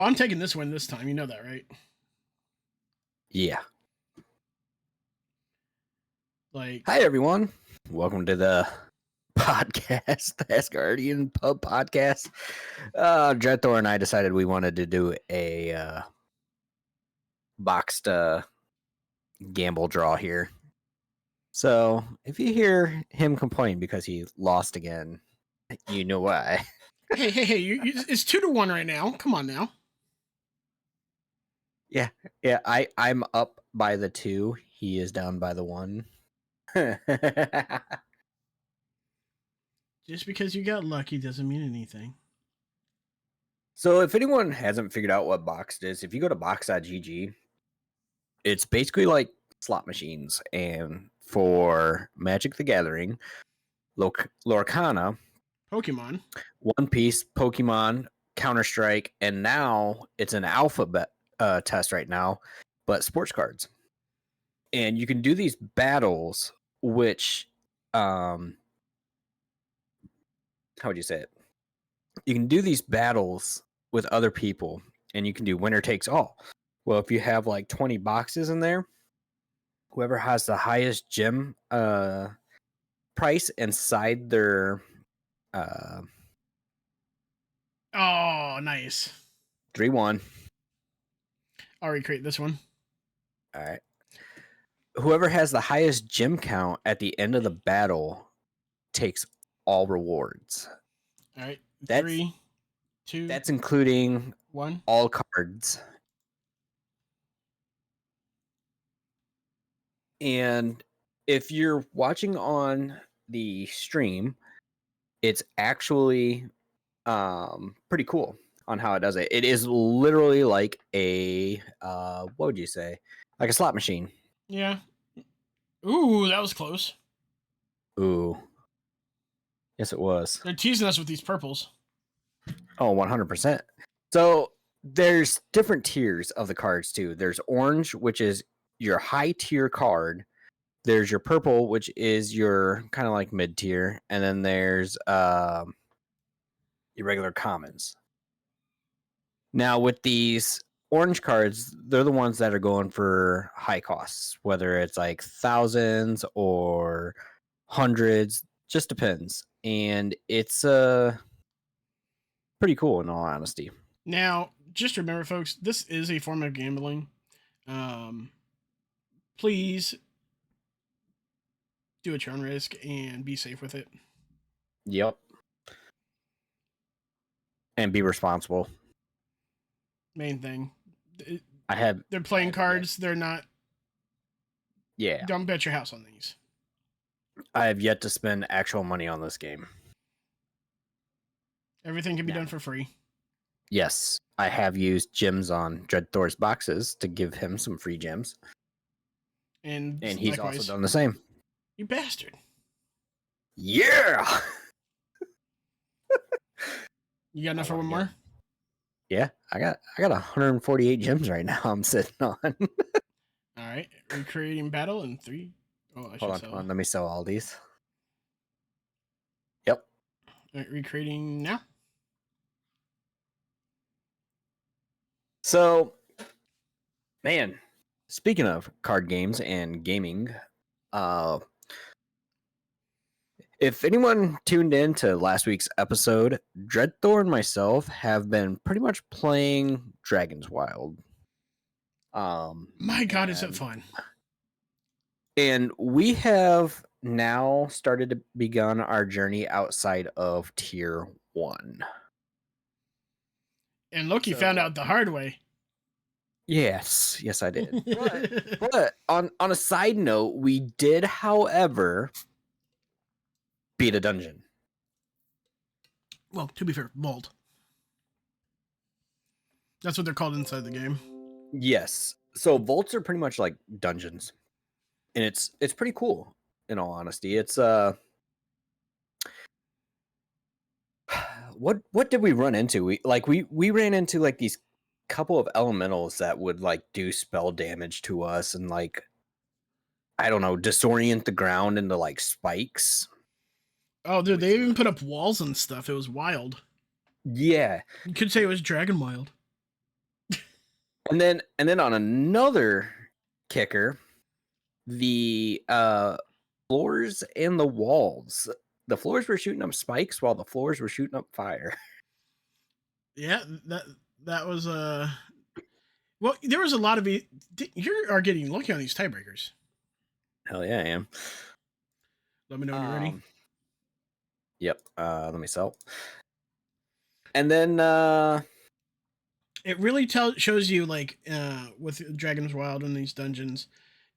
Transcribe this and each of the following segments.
I'm taking this one this time. You know that, right? Yeah. Like, hi everyone. Welcome to the podcast, the Asgardian Pub Podcast. Dreadthor and I decided we wanted to do a boxed gamble draw here. So if you hear him complain because he lost again, you know why. hey, it's 2-1 right now. Come on now. Yeah, I'm up by the 2. He is down by the 1. Just because you got lucky doesn't mean anything. So if anyone hasn't figured out what Boxed is, if you go to box.gg, it's basically like slot machines. And for Magic the Gathering, Lorcana, Pokemon, One Piece, Pokemon, Counter-Strike, and now it's an alphabet test right now, but sports cards. And you can do these battles, which, how would you say it? You can do these battles with other people, and you can do winner takes all. Well, if you have like 20 boxes in there, whoever has the highest gem price inside their oh, nice. 3-1. I'll recreate this one. All right. Whoever has the highest gem count at the end of the battle takes all rewards. All right. That's, 3, 2. That's including 1. All cards. And if you're watching on the stream, it's actually pretty cool on how it does it. It is literally like a what would you say? Like a slot machine. Yeah. Ooh, that was close. Ooh. Yes, it was. They're teasing us with these purples. Oh, 100%. So there's different tiers of the cards too. There's orange, which is your high tier card. There's your purple, which is your kind of like mid tier, and then there's your regular commons. Now with these orange cards, they're the ones that are going for high costs, whether it's like thousands or hundreds, just depends. And it's pretty cool in all honesty. Now, just remember, folks, this is a form of gambling. Please do at your own risk and be safe with it. Yep. And be responsible. Main thing. They're playing cards. They're not. Yeah. Don't bet your house on these. I have yet to spend actual money on this game. Everything can be done for free. Yes. I have used gems on Dreadthor's boxes to give him some free gems. And he's likewise also done the same. You bastard. Yeah! You got enough for one more? Yeah, I got 148 gems right now I'm sitting on. All right. Recreating battle in 3. Oh, Hold on. Let me sell all these. Yep. All right, recreating now. So, man, speaking of card games and gaming, if anyone tuned in to last week's episode, Dreadthor and myself have been pretty much playing Dragon's Wild. My God, is it fun? And we have now started to begun our journey outside of Tier 1. And Loki found out the hard way. Yes, I did. but on a side note, we did, however, beat a dungeon. Well, to be fair, vault. That's what they're called inside the game. Yes. So vaults are pretty much like dungeons. And it's pretty cool, in all honesty. It's what did we run into? We ran into like these couple of elementals that would like do spell damage to us and like, I don't know, disorient the ground into like spikes. Oh, dude, they even put up walls and stuff. It was wild. Yeah. You could say it was Dragon Wild. And then on another kicker, the floors and the walls. The floors were shooting up spikes while the floors were shooting up fire. Yeah, that was well, there was a lot of you are getting lucky on these tiebreakers. Hell yeah, I am. Let me know when you're ready. Yep. Let me sell. And then It really shows you like with Dragon's Wild in these dungeons,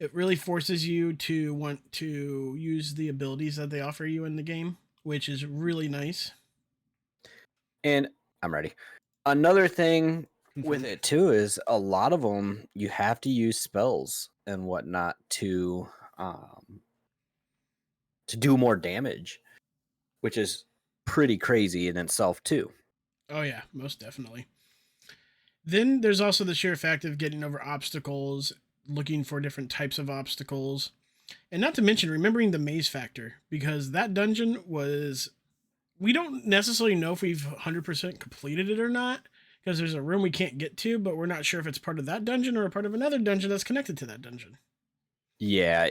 it really forces you to want to use the abilities that they offer you in the game, which is really nice. And I'm ready. Another thing with it too is a lot of them you have to use spells and whatnot to do more damage, which is pretty crazy in itself too. Oh yeah, most definitely. Then there's also the sheer fact of getting over obstacles, looking for different types of obstacles, and not to mention remembering the maze factor, because that dungeon was, we don't necessarily know if we've 100% completed it or not, because there's a room we can't get to, but we're not sure if it's part of that dungeon or a part of another dungeon that's connected to that dungeon. Yeah,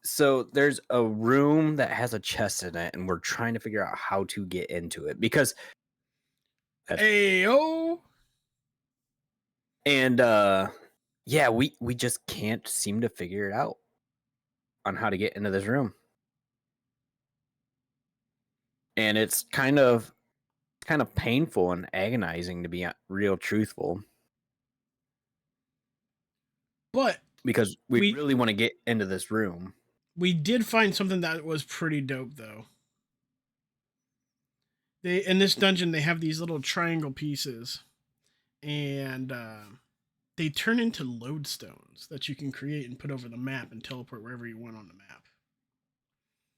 so there's a room that has a chest in it, and we're trying to figure out how to get into it because Ayo. And yeah, we just can't seem to figure it out on how to get into this room. And it's kind of painful and agonizing, to be real truthful. But because we really want to get into this room. We did find something that was pretty dope though. In this dungeon they have these little triangle pieces, and they turn into lodestones that you can create and put over the map and teleport wherever you want on the map.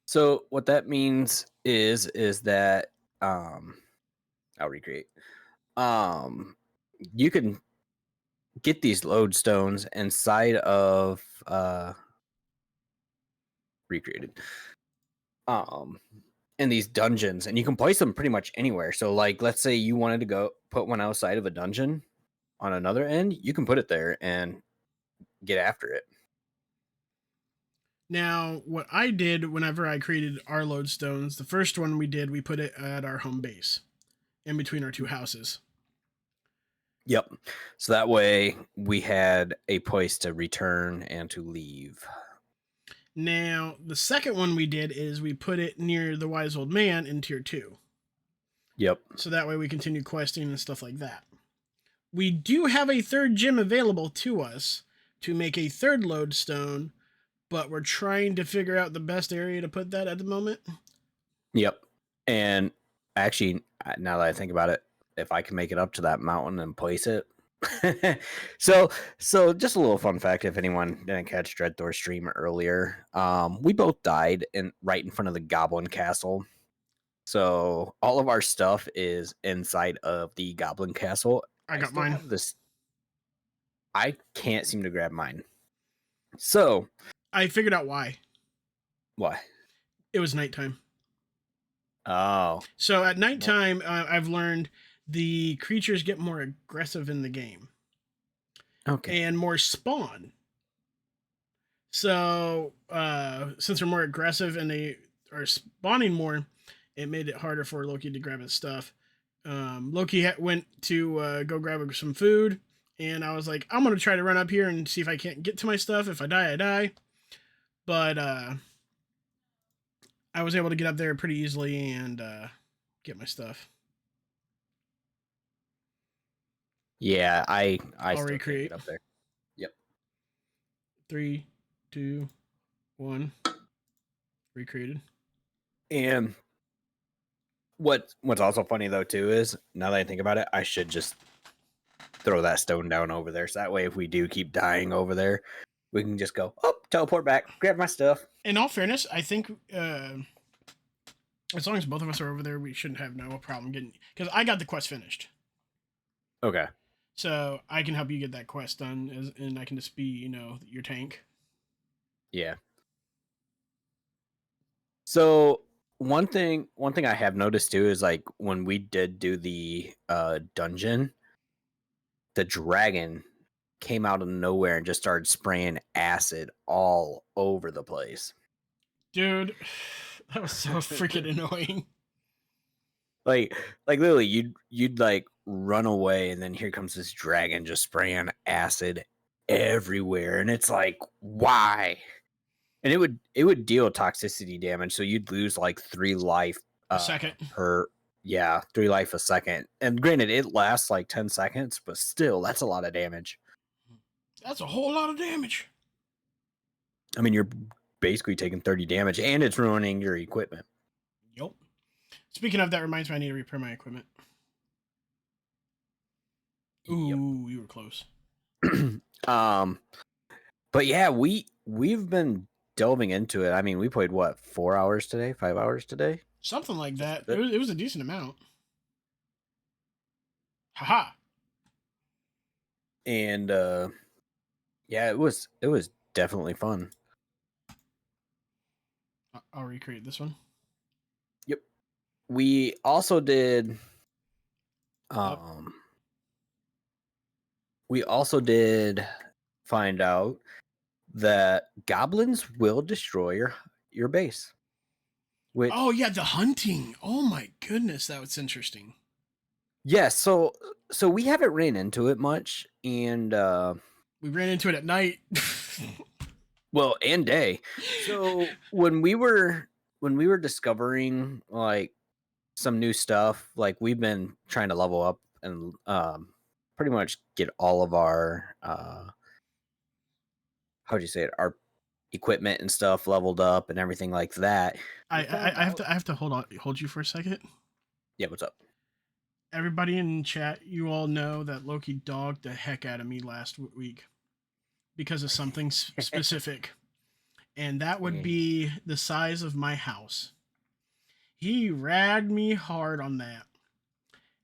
So what that means is that I'll recreate. You can get these lodestones inside of recreated in these dungeons, and you can place them pretty much anywhere. So like, let's say you wanted to go put one outside of a dungeon on another end, you can put it there and get after it. Now, what I did whenever I created our lodestones, the first one we did, we put it at our home base in between our two houses. Yep. So that way we had a place to return and to leave. Now, the second one we did is we put it near the Wise Old Man in tier 2. Yep. So that way we continue questing and stuff like that. We do have a third gym available to us to make a third lodestone, but we're trying to figure out the best area to put that at the moment. Yep. And actually, now that I think about it, if I can make it up to that mountain and place it. so just a little fun fact, if anyone didn't catch Dreadthor's stream earlier, we both died right in front of the Goblin Castle. So all of our stuff is inside of the Goblin Castle. I got mine. I can't seem to grab mine. So I figured out why. Why? It was nighttime. Oh. So at nighttime, I've learned the creatures get more aggressive in the game. Okay. And more spawn. So since they're more aggressive and they are spawning more, it made it harder for Loki to grab his stuff. Loki went to go grab some food, and I was like, I'm going to try to run up here and see if I can't get to my stuff. If I die, I die. But I was able to get up there pretty easily and get my stuff. Yeah, I'll recreate up there. Yep. 3, 2, 1. Recreated. And what's also funny though too is, now that I think about it, I should just throw that stone down over there. So that way, if we do keep dying over there, we can just go, teleport back, grab my stuff. In all fairness, I think as long as both of us are over there, we shouldn't have no problem getting, because I got the quest finished. Okay. So I can help you get that quest done, and I can just be, your tank. Yeah. So one thing I have noticed too is, like, when we did do the dungeon, the dragon came out of nowhere and just started spraying acid all over the place. Dude, that was so freaking annoying. Like literally, you'd like run away, and then here comes this dragon just spraying acid everywhere, and it's like, why? And it would deal toxicity damage, so you'd lose like 3 life A second. per 3 life a second. And granted, it lasts like 10 seconds, but still, that's a lot of damage. That's a whole lot of damage. I mean, you're basically taking 30 damage, and it's ruining your equipment. Yup. Speaking of, that reminds me I need to repair my equipment. Ooh, you were close. But yeah, we've been delving into it. I mean, we played what, 4 hours today, 5 hours today? Something like that. It was a decent amount. Haha. And yeah, it was definitely fun. I'll recreate this one. Yep. We also did we also did find out that goblins will destroy your base. Which, oh yeah, the hunting. Oh my goodness, that was interesting. yes, so we haven't ran into it much, and we ran into it at night. well, and day. So when we were discovering like some new stuff, like we've been trying to level up and pretty much get all of our how do you say it, our equipment and stuff leveled up and everything like that. I have to hold you for a second. Yeah, what's up? Everybody in chat, you all know that Loki dogged the heck out of me last week because of something specific, and that would be the size of my house. He ragged me hard on that,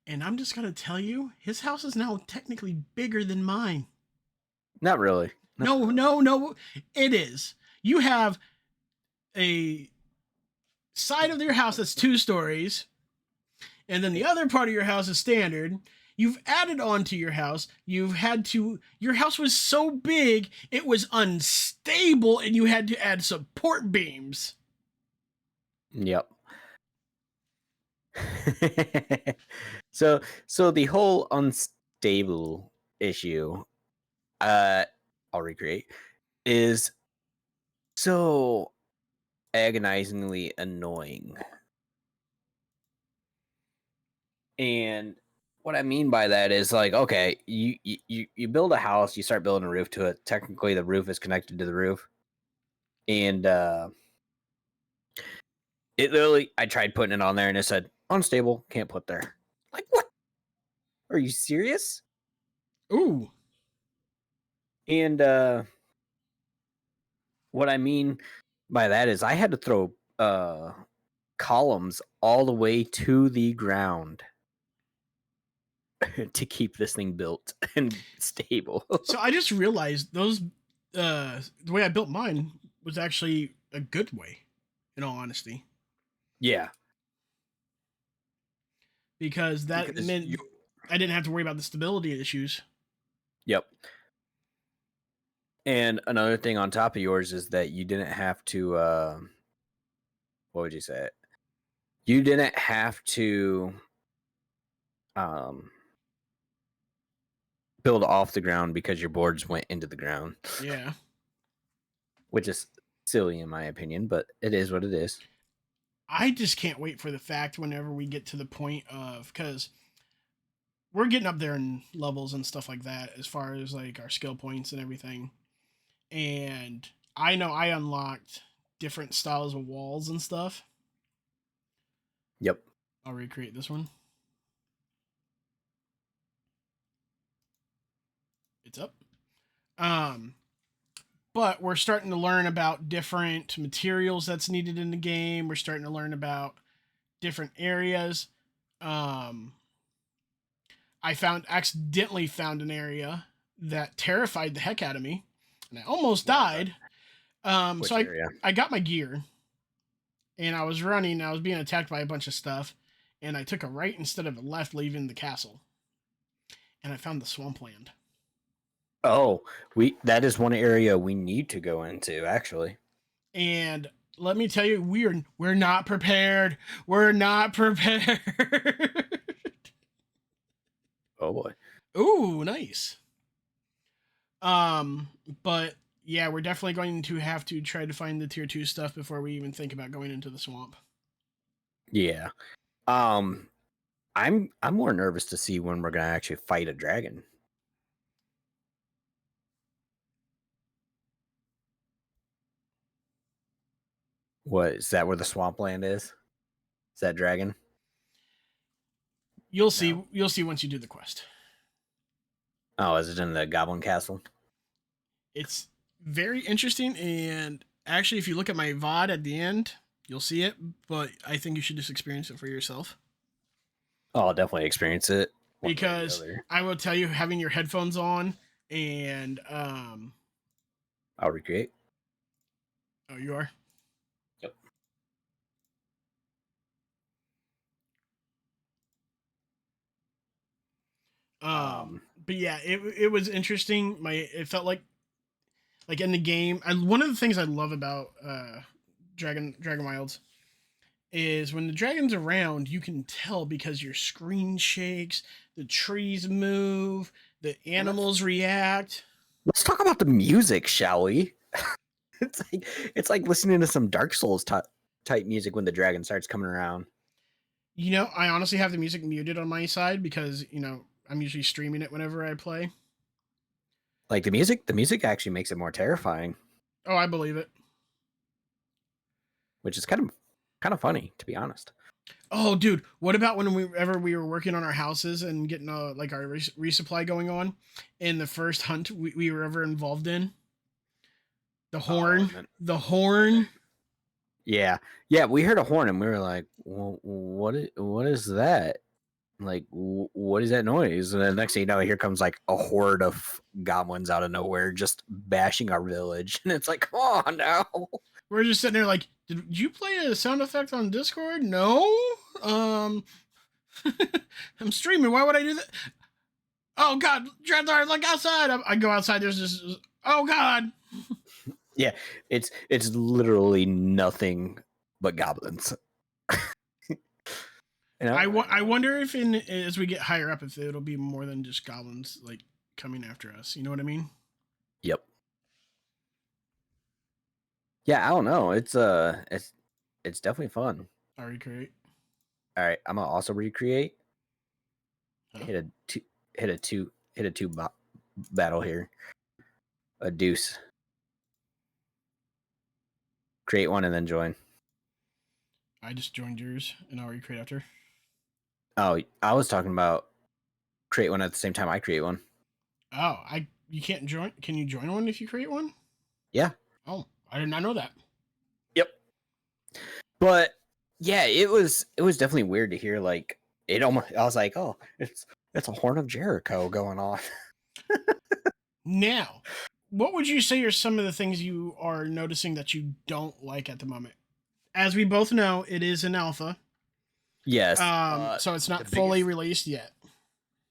and I'm just gonna tell you, his house is now technically bigger than mine. Not really. No, it is. You have a side of your house that's 2 stories, and then the other part of your house is standard. You've added on to your house. Your house was so big, it was unstable, and you had to add support beams. Yep. So the whole unstable issue, I'll recreate, is so agonizingly annoying. And what I mean by that is, like, okay, you build a house, you start building a roof to it. Technically, the roof is connected to the roof, and it literally, I tried putting it on there, and it said unstable, can't put there. Like, what? Are you serious? Ooh. And what I mean by that is, I had to throw columns all the way to the ground to keep this thing built and stable. So I just realized those the way I built mine was actually a good way, in all honesty. Yeah. Because that meant I didn't have to worry about the stability issues. Yep. And another thing on top of yours is that you didn't have to what would you say? You didn't have to build off the ground because your boards went into the ground. Yeah. Which is silly in my opinion, but it is what it is. I just can't wait for the fact whenever we get to the point of, because we're getting up there in levels and stuff like that as far as like our skill points and everything. And I know I unlocked different styles of walls and stuff. Yep. I'll recreate this one. It's up. But we're starting to learn about different materials that's needed in the game. We're starting to learn about different areas. I accidentally found an area that terrified the heck out of me, and I almost died. So I got my gear, and I was running. I was being attacked by a bunch of stuff, and I took a right instead of a left, leaving the castle. And I found the swampland. Oh, that is one area we need to go into, actually. And let me tell you, we're not prepared. We're not prepared. Oh boy. Ooh, nice. Um, but yeah, we're definitely going to have to try to find the tier 2 stuff before we even think about going into the swamp. Yeah. Um, I'm more nervous to see when we're gonna actually fight a dragon. What is that? Where the swampland is? Is that dragon? You'll see. No. You'll see once you do the quest. Oh, is it in the Goblin Castle? It's very interesting, and actually, if you look at my VOD at the end, you'll see it. But I think you should just experience it for yourself. Oh, I'll definitely experience it. One way or the Because other. I will tell you, having your headphones on and I'll recreate. oh, you are. Yep. Um, but yeah, it was interesting. It felt like in the game. One of the things I love about Dragon Wilds is when the dragon's around, you can tell because your screen shakes, the trees move, the animals react. Let's talk about the music, shall we? It's like listening to some Dark Souls type music when the dragon starts coming around. You know, I honestly have the music muted on my side because I'm usually streaming it whenever I play. Like the music actually makes it more terrifying, Oh, I believe it. which is kind of funny, to be honest. Oh, dude, what about whenever we were working on our houses and getting like our resupply going on, in the first hunt we were ever involved in? The horn, the horn. Yeah, yeah, we heard a horn and we were like, well, what is that? Like, what is that noise? And then next thing you know, here comes like a horde of goblins out of nowhere, just bashing our village. And it's like, come on now. We're just sitting there like, did you play a sound effect on Discord? No. Um, I'm streaming. Why would I do that? Oh God, Dreadlord, look outside. I go outside. There's this. Oh God. Yeah, it's literally nothing but goblins. I wonder if as we get higher up, if it'll be more than just goblins like coming after us. You know what I mean? Yep. Yeah, I don't know. It's definitely fun. I recreate. All right, I'm gonna also recreate. Huh? Hit a two, hit a two battle here. A deuce. Create one and then join. I just joined yours, and I'll recreate after. Oh, I was talking about create one at the same time I create one. Oh, you can't join. Can you join one if you create one? Yeah. Oh, I did not know that. Yep. But yeah, it was definitely weird to hear. Like it almost, I was like, oh, it's a Horn of Jericho going on. Now, what would you say are some of the things you are noticing that you don't like at the moment? As we both know, it is an alpha. Yes. So it's not the fully biggest- released yet.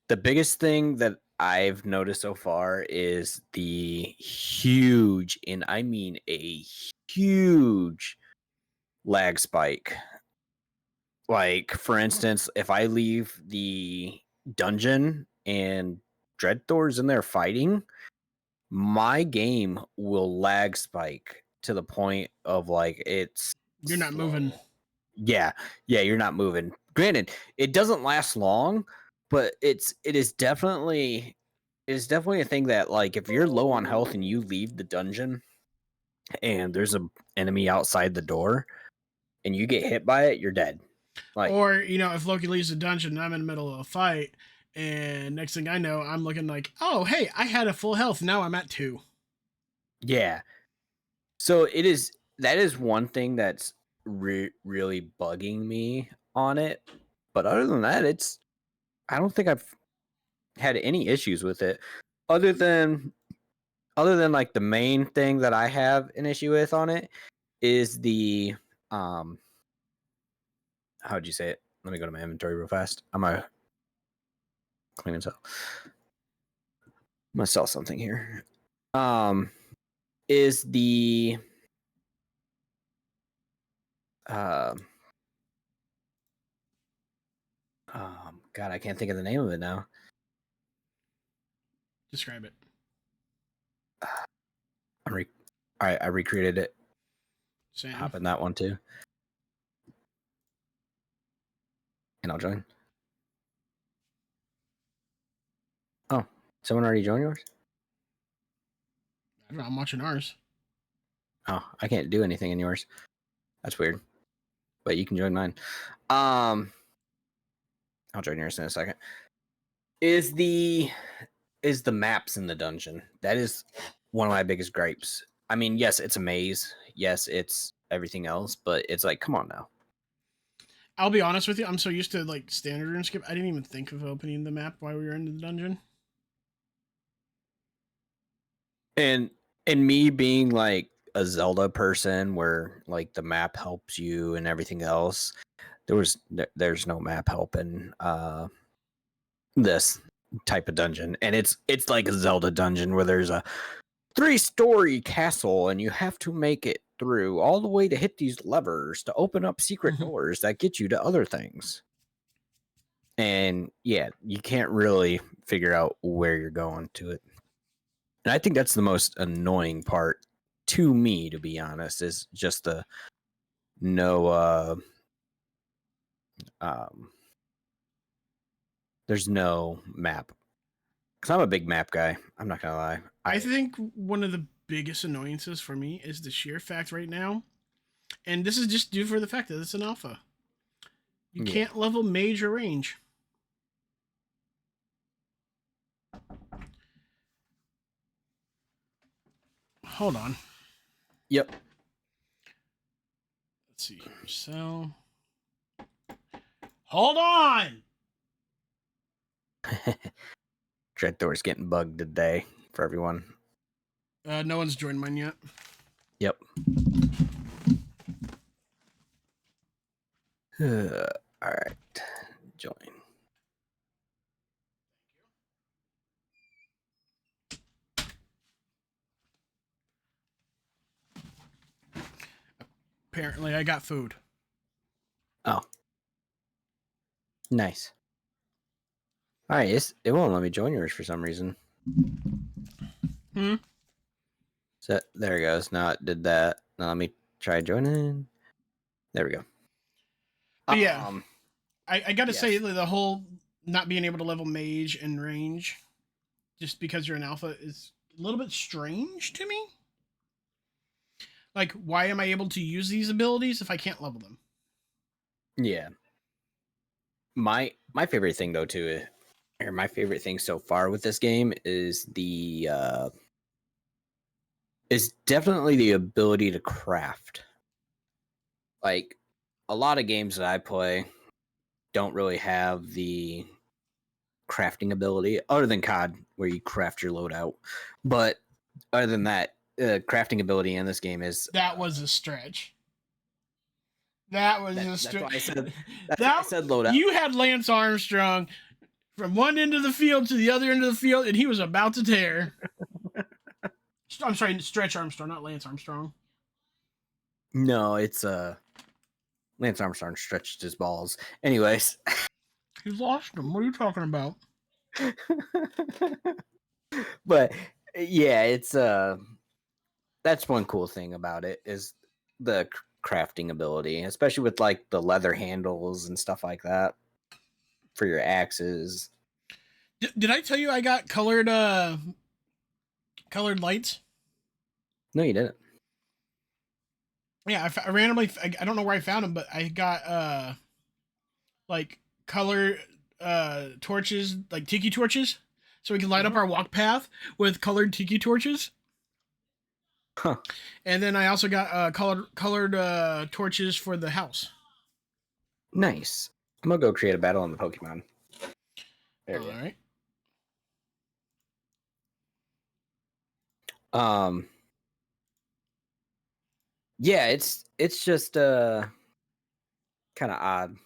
The biggest thing that I've noticed so far is the huge, and I mean a huge lag spike. Like, for instance, if I leave the dungeon and Dreadthor's in there fighting, my game will lag spike to the point of like it's You're not moving. Yeah, yeah, you're not moving. Granted, it doesn't last long, but it is definitely a thing that like if you're low on health and you leave the dungeon and there's a enemy outside the door and you get hit by it, you're dead. Like Or, if Loki leaves the dungeon and I'm in the middle of a fight, and next thing I know, I'm looking like, oh, hey, I had a full health. Now I'm at 2. yeah. So that is one thing that's really bugging me on it. But other than that, I don't think I've had any issues with it other than like the main thing that I have an issue with on it is the how'd you say it? Let me go to my inventory real fast. I'm gonna clean this up. gonna sell something here. Is the God, I can't think of the name of it now. Describe it. All right, I recreated it. Sam. Hop in that one too, and I'll join. Oh, someone already joined yours? I don't know. I'm watching ours. Oh, I can't do anything in yours. That's weird. But you can join mine. I'll join yours in a second. Is the maps in the dungeon? That is one of my biggest gripes. I mean, yes, it's a maze. Yes, it's everything else, but it's like, come on now. I'll be honest with you. I'm so used to like standard rune skip. I didn't even think of opening the map while we were in the dungeon. And me being like a Zelda person where like the map helps you and everything else, there's no map help in this type of dungeon. And it's like a Zelda dungeon where there's a 3-story castle and you have to make it through all the way to hit these levers to open up secret doors that get you to other things. And yeah, you can't really figure out where you're going to it. And I think that's the most annoying part to me, to be honest, is just the no there's no map. Because I'm a big map guy. I'm not gonna lie. I think one of the biggest annoyances for me is the sheer fact right now, and this is just due for the fact that it's an alpha. You can't level mage or range. Hold on. Yep. Let's see here. So, hold on. Dreadthor's getting bugged today for everyone. No one's joined mine yet. Yep. All right. Join. Apparently, I got food. Oh. Nice. All right. It won't let me join yours for some reason. So there it goes. Now it did that. Now let me try joining. There we go. But yeah, I gotta say the whole not being able to level mage and range just because you're an alpha is a little bit strange to me. Like, why am I able to use these abilities if I can't level them? Yeah. My favorite thing though too, or my favorite thing so far with this game is definitely the ability to craft. Like a lot of games that I play don't really have the crafting ability other than COD where you craft your loadout. But other than that, crafting ability in this game is that was a stretch. That was a stretch. That's why I said loadout. You had Lance Armstrong from one end of the field to the other end of the field, and he was about to tear. I'm sorry, Stretch Armstrong, not Lance Armstrong. No, it's Lance Armstrong stretched his balls. Anyways, he lost them. What are you talking about? But yeah, it's that's one cool thing about it is the crafting ability, especially with like the leather handles and stuff like that for your axes. Did I tell you I got colored lights? No, you didn't. Yeah, I randomly, I don't know where I found them, but I got like color torches, like tiki torches, so we can light up our walk path with colored tiki torches. Huh. And then I also got colored torches for the house. Nice. I'm gonna go create a battle on the Pokemon. There we go. All right. Yeah, it's just kind of odd.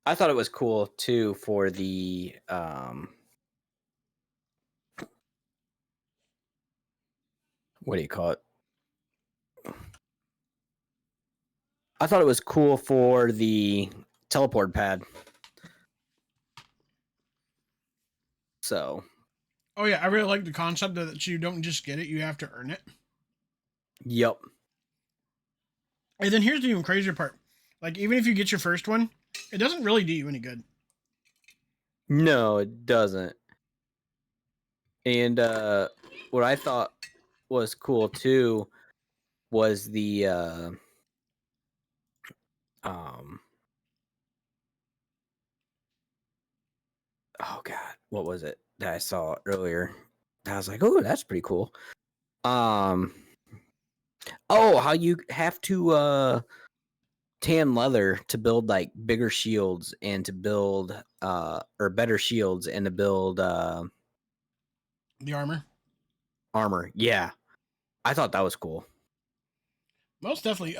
I thought it was cool too for the what do you call it? I thought it was cool for the teleport pad. So, Oh yeah, I really like the concept that you don't just get it; you have to earn it. yep. And then here's the even crazier part: like even if you get your first one, it doesn't really do you any good. No, it doesn't. And what I thought was cool too was the um oh god, what was it that I saw earlier? I was like, oh, that's pretty cool. Um, oh, how you have to tan leather to build like bigger shields and to build or better shields and to build The armor, armor. Yeah, I thought that was cool. most definitely.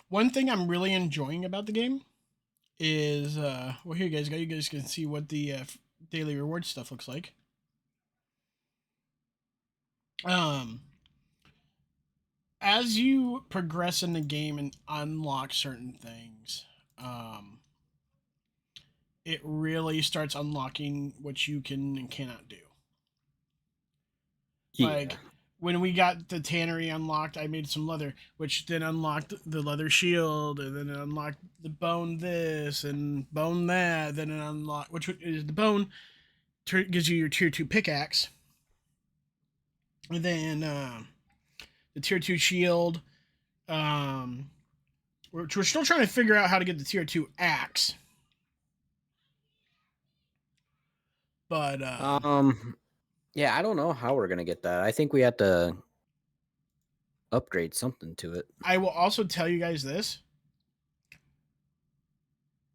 One thing I'm really enjoying about the game is well, here you guys go. You guys can see what the daily reward stuff looks like. Um, as you progress in the game and unlock certain things, um, it really starts unlocking what you can and cannot do. Yeah, Like when we got the tannery unlocked, I made some leather, which then unlocked the leather shield, and then it unlocked the bone this and bone that. Then it unlocked, which is the bone gives you your tier 2 pickaxe, and then the tier 2 shield. Um, we're still trying to figure out how to get the tier 2 axe, but yeah. I don't know how we're gonna get that. I think we have to upgrade something to it. I will also tell you guys this: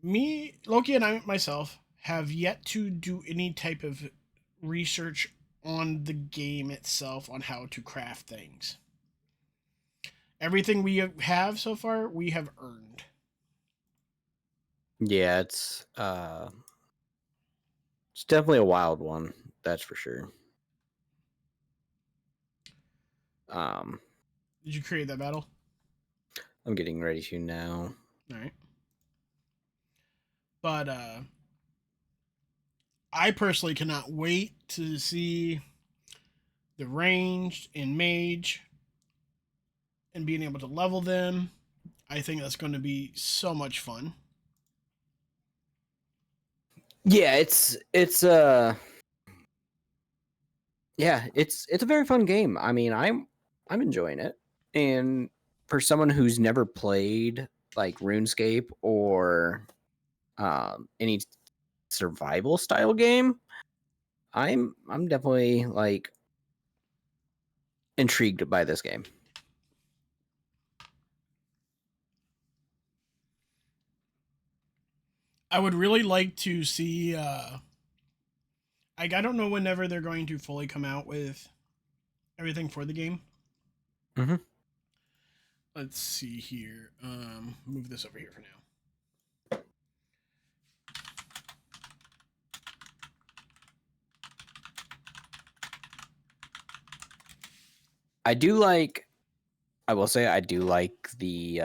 me, Loki, and I myself have yet to do any type of research on the game itself on how to craft things. Everything we have so far, we have earned. Yeah, it's definitely a wild one. That's for sure. Um, Did you create that battle? I'm getting ready to now. All right. But I personally cannot wait to see the ranged and mage and being able to level them. I think that's going to be so much fun. Yeah, yeah, it's a very fun game. I mean, I'm enjoying it. And for someone who's never played like RuneScape or any survival style game, I'm definitely like intrigued by this game. I would really like to see. I don't know whenever they're going to fully come out with everything for the game. Mm-hmm. Let's see here. Move this over here for now. I will say I do like the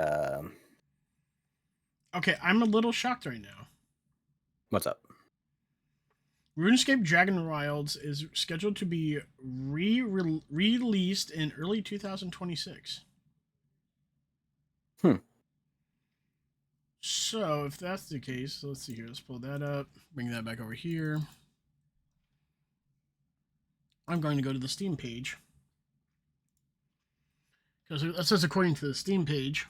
Okay, I'm a little shocked right now. what's up? RuneScape Dragon Wilds is scheduled to be released in early 2026. Hmm. So, if that's the case, let's see here. Let's pull that up, bring that back over here. I'm going to go to the Steam page. Because that says according to the Steam page.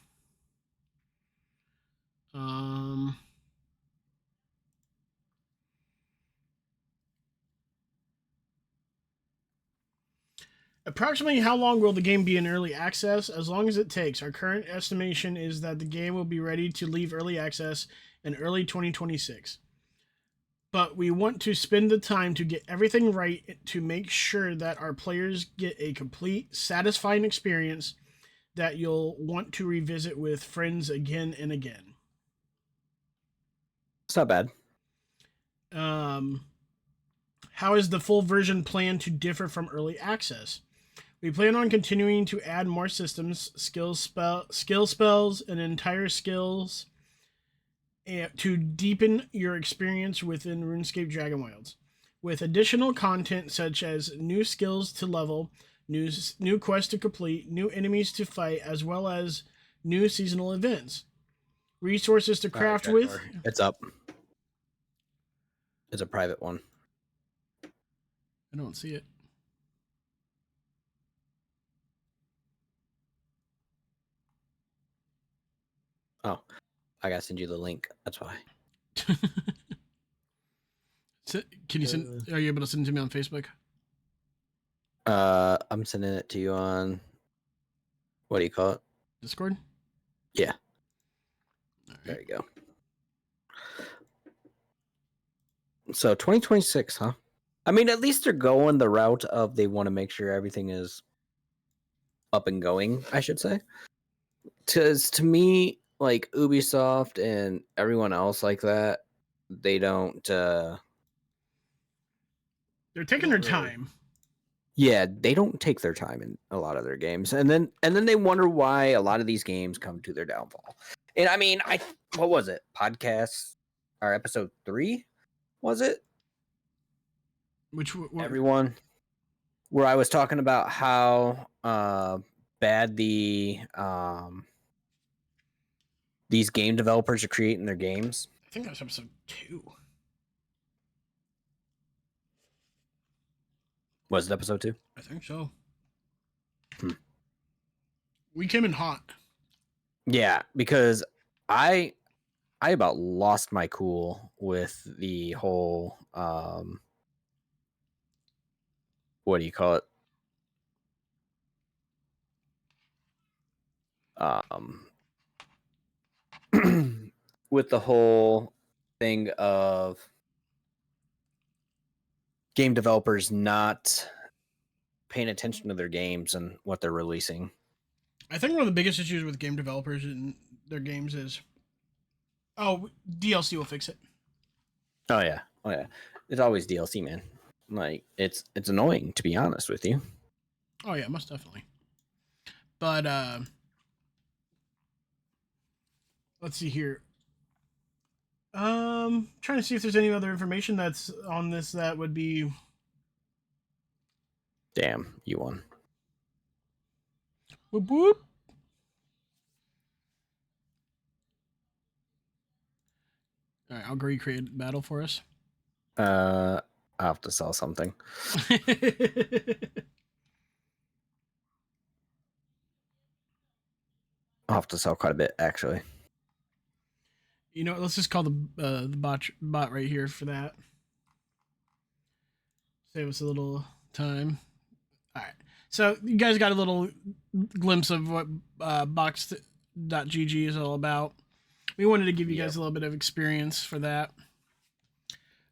Um, Approximately how long will the game be in early access? As long as it takes. Our current estimation is that the game will be ready to leave early access in early 2026. But we want to spend the time to get everything right to make sure that our players get a complete, satisfying experience that you'll want to revisit with friends again and again. It's not bad. How is the full version planned to differ from early access? We plan on continuing to add more systems, skill spells, and entire skills to deepen your experience within RuneScape Dragon Wilds, with additional content such as new skills to level, new quests to complete, new enemies to fight, as well as new seasonal events, resources to craft with. It's up. It's a private one. I don't see it. Oh, I gotta send you the link. That's why. Can you send? Are you able to send it to me on Facebook? I'm sending it to you on. What do you call it? Discord. Yeah. Right. There you go. So 2026, huh? I mean, at least they're going the route of they want to make sure everything is up and going, I should say. Because to me, like Ubisoft and everyone else like that, they don't. They're taking their time. Yeah, they don't take their time in a lot of their games, and then they wonder why a lot of these games come to their downfall. And I mean, what was it? Podcast, our episode 3, was it? Which everyone, where I was talking about how bad these game developers are creating their games. I think that was episode 2. Was it episode 2? I think so. We came in hot. Yeah, because I about lost my cool with the whole what do you call it? With the whole thing of game developers not paying attention to their games and what they're releasing. I think one of the biggest issues with game developers in their games is, DLC will fix it. Oh yeah. It's always DLC, man. Like it's annoying, to be honest with you. Oh yeah, most definitely. But let's see here. Trying to see if there's any other information that's on this that would be. Damn, you won. Whoop whoop. All right, I'll recreate battle for us. I'll have to sell something. I'll have to sell quite a bit, actually. You know, let's just call the bot right here for that. Save us a little time. All right. So you guys got a little glimpse of what Box.gg is all about. We wanted to give you guys a little bit of experience for that.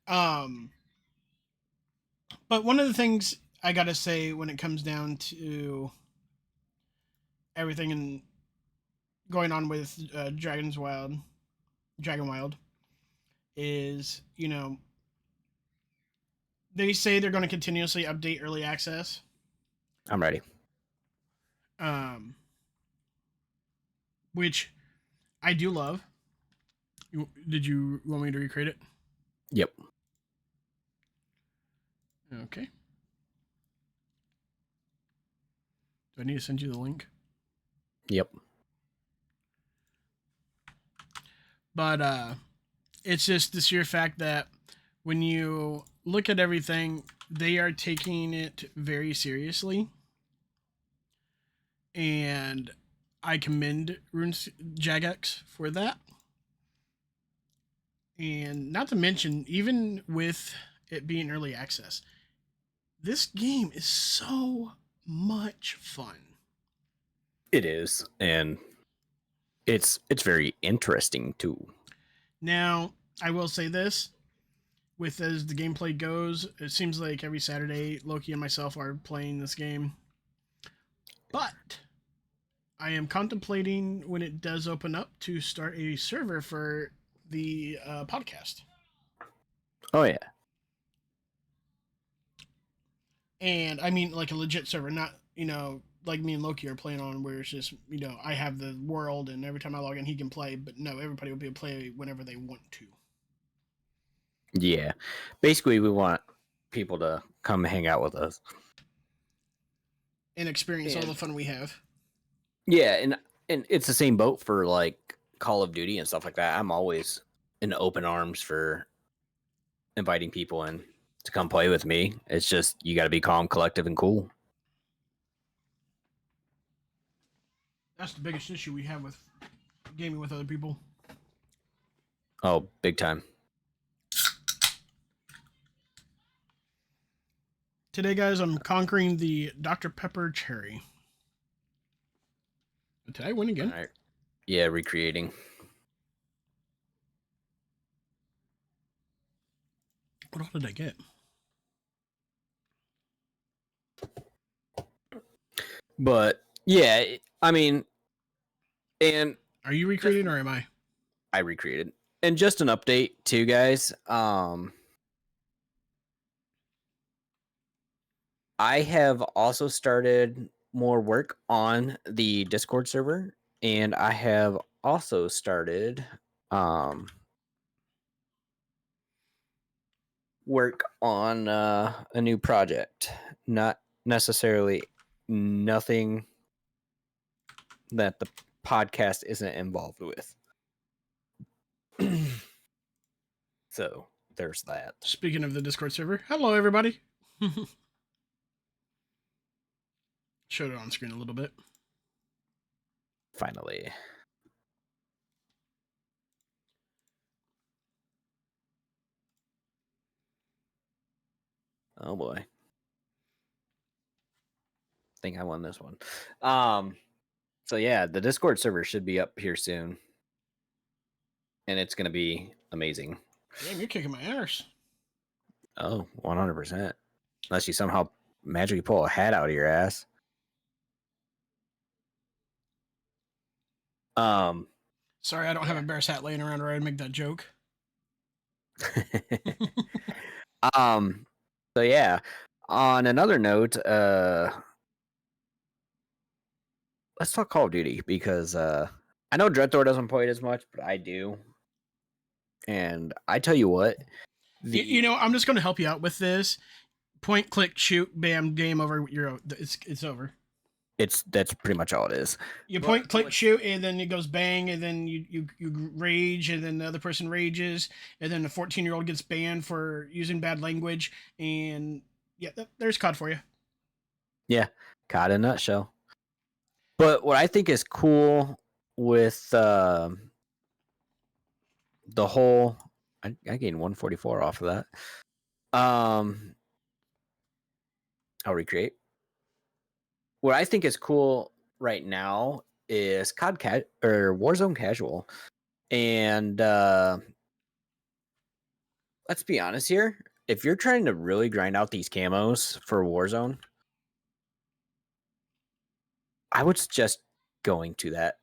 But one of the things I gotta say when it comes down to everything and going on with Dragon Wild is, you know, they say they're going to continuously update early access. I'm ready. Which I do love. Did you want me to recreate it? Yep. Okay. Do I need to send you the link? Yep. But it's just the sheer fact that when you look at everything, they are taking it very seriously. And I commend Jagex for that. And not to mention, even with it being early access, this game is so much fun. It is, and it's very interesting too. Now, I will say this, with as the gameplay goes, it seems like every Saturday Loki and myself are playing this game. But I am contemplating when it does open up to start a server for the podcast. Oh yeah. And I mean like a legit server, not like me and Loki are playing on, where it's just I have the world and every time I log in he can play, but no, everybody will be able to play whenever they want to. Yeah. Basically, we want people to come hang out with us And experience all and the fun we have. yeah, and it's the same boat for like Call of Duty and stuff like that. I'm always in open arms for inviting people in to come play with me. It's just you got to be calm, collective, and cool. That's the biggest issue we have with gaming with other people. Oh, big time. Today, guys, I'm conquering the Dr. Pepper cherry. Did I win again? All right. Yeah, recreating. What all did I get? But yeah, I mean, and Are you recreating or am I? I recreated. And just an update too, guys. I have also started more work on the Discord server, and I have also started work on a new project. Not necessarily nothing that the podcast isn't involved with. So there's that. Speaking of the Discord server, hello everybody. Showed it on screen a little bit. Finally. Oh boy. I think I won this one. So yeah, the Discord server should be up here soon. And it's gonna be amazing. Damn, you're kicking my ass. Oh, 100%. Unless you somehow magically pull a hat out of your ass. Sorry, I don't have a Bears hat laying around, or I'd make that joke. So yeah. On another note, let's talk Call of Duty because I know Dreadthor doesn't play it as much, but I do. And I tell you what, I'm just going to help you out with this. Point, click, shoot, bam, game over. It's over. That's pretty much all it is. You point, click, shoot, and then it goes bang, and then you rage, and then the other person rages, and then the 14-year-old gets banned for using bad language, and yeah, there's COD for you. Yeah, COD in a nutshell. But what I think is cool with the whole, I gained 144 off of that. I'll recreate. What I think is cool right now is COD or Warzone Casual, and let's be honest here. If you're trying to really grind out these camos for Warzone, I would suggest going to that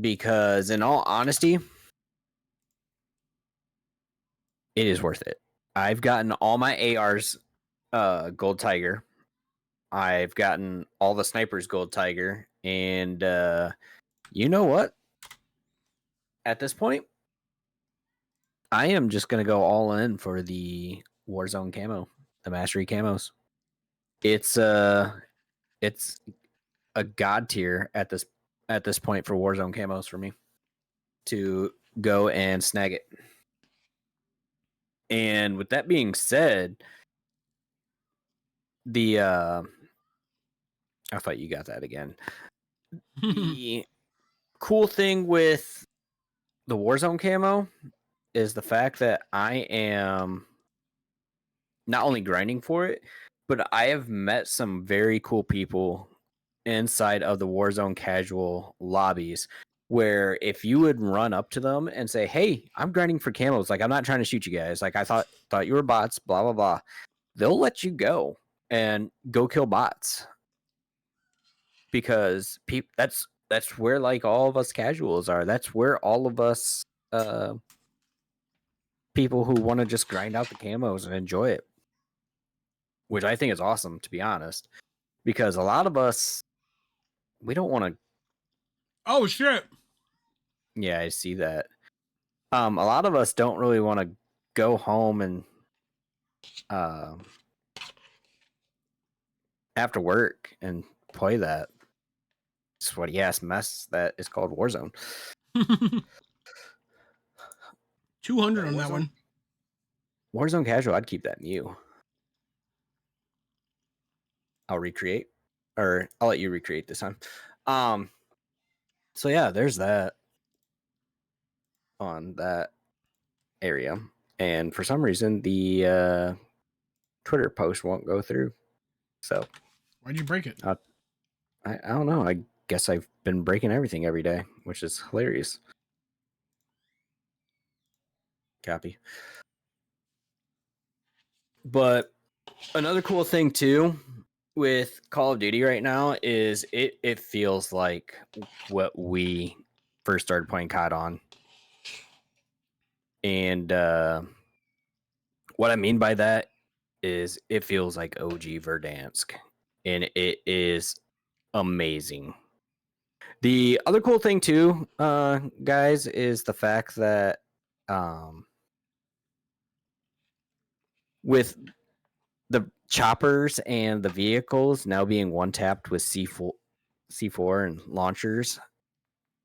because, in all honesty, it is worth it. I've gotten all my ARs Gold Tiger. I've gotten all the snipers Gold Tiger, and you know what? At this point, I am just gonna go all in for the Warzone camo, the Mastery camos. It's a god tier at this point for Warzone camos for me to go and snag it. And with that being said, the I thought you got that again. The cool thing with the Warzone camo is the fact that I am not only grinding for it, but I have met some very cool people inside of the Warzone casual lobbies where if you would run up to them and say, "Hey, I'm grinding for camos. Like, I'm not trying to shoot you guys. Like, I thought you were bots, blah blah blah." They'll let you go and go kill bots because that's where like all of us casuals are. That's where all of us people who want to just grind out the camos and enjoy it, which I think is awesome, to be honest, because a lot of us, we don't want to. Oh shit! Yeah, I see that. A lot of us don't really want to go home and after work and play that sweaty ass mess that is called Warzone. 200 on that Warzone- one. Warzone casual, I'd keep that new. I'll recreate, or I'll let you recreate this time. So yeah, there's that on that area, and for some reason the Twitter post won't go through. So Why'd you break it? I don't know. I guess I've been breaking everything every day, which is hilarious. Copy. But another cool thing too with Call of Duty right now is it feels like what we first started playing COD on. And what I mean by that is it feels like OG Verdansk, and it is amazing. The other cool thing too, guys, is the fact that with the choppers and the vehicles now being one tapped with C4 and launchers,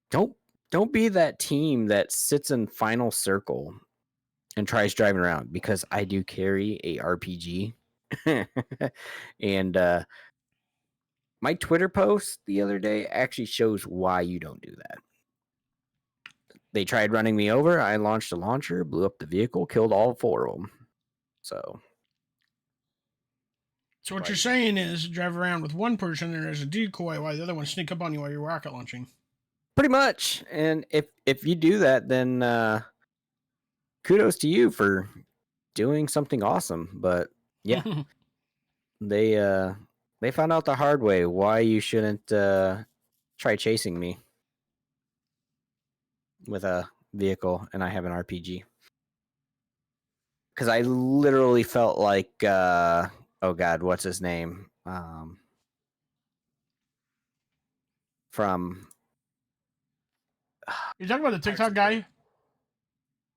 don't be that team that sits in final circle and tries driving around, because I do carry a RPG. And my Twitter post the other day actually shows why you don't do that. They tried running me over. I launched a launcher, blew up the vehicle, killed all 4 of them. So What you're saying is drive around with one person and there's a decoy while the other one sneak up on you while you're rocket launching. pretty much. And if you do that, then kudos to you for doing something awesome. But yeah, they found out the hard way why you shouldn't try chasing me with a vehicle and I have an RPG. Because I literally felt like oh god, what's his name? From You talking about the TikTok guy?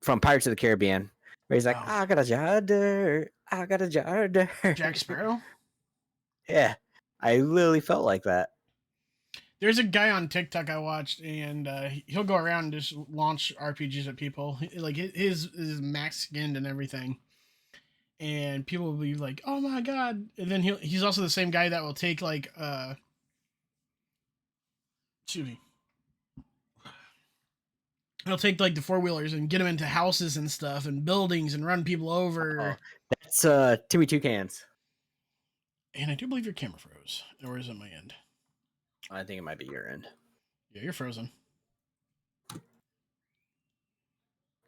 from Pirates of the Caribbean, where he's like, Oh. I got a jar of dirt, I got a jar of dirt. Jack Sparrow? Yeah, I literally felt like that. There's a guy on TikTok I watched, and he'll go around and just launch RPGs at people. Like his is max skinned and everything, and people will be like, "Oh my god!" And then he's also the same guy that will take like excuse me. He'll take like the 4-wheelers and get them into houses and stuff and buildings and run people over. Oh, that's Timmy Toucans. And I do believe your camera froze, or is it my end? I think it might be your end. Yeah, you're frozen.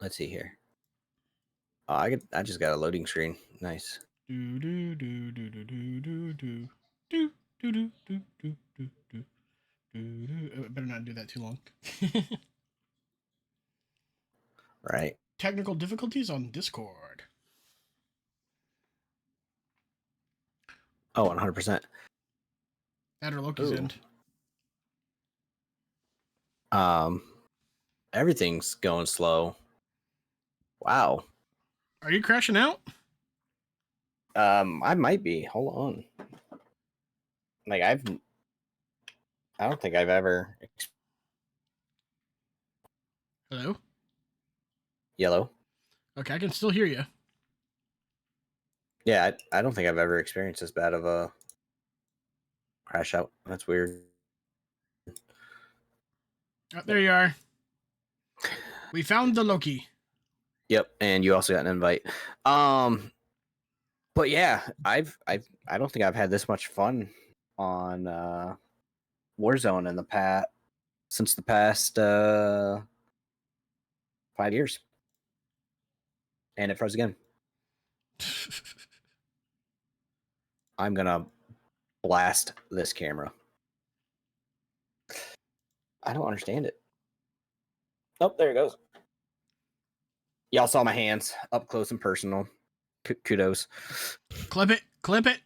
Let's see here. Oh, I just got a loading screen. Nice. Do do do do do do do do do do do do do do do. I better not do that too long. Right. Technical difficulties on Discord. Oh, 100%. That or Loki's Ooh. end. Everything's going slow. Wow. Are you crashing out? I might be. Hold on. Like I don't think I've ever Hello? yellow. Okay, I can still hear you. Yeah, I don't think I've ever experienced this bad of a crash out. That's weird. Oh, there you are. We found the Loki. Yep, and you also got an invite. But yeah, I don't think I've had this much fun on Warzone in the since the past 5 years. And it froze again. I'm gonna blast this camera. I don't understand it. Oh, there it goes. Y'all saw my hands up close and personal. Kudos. Clip it. Clip it.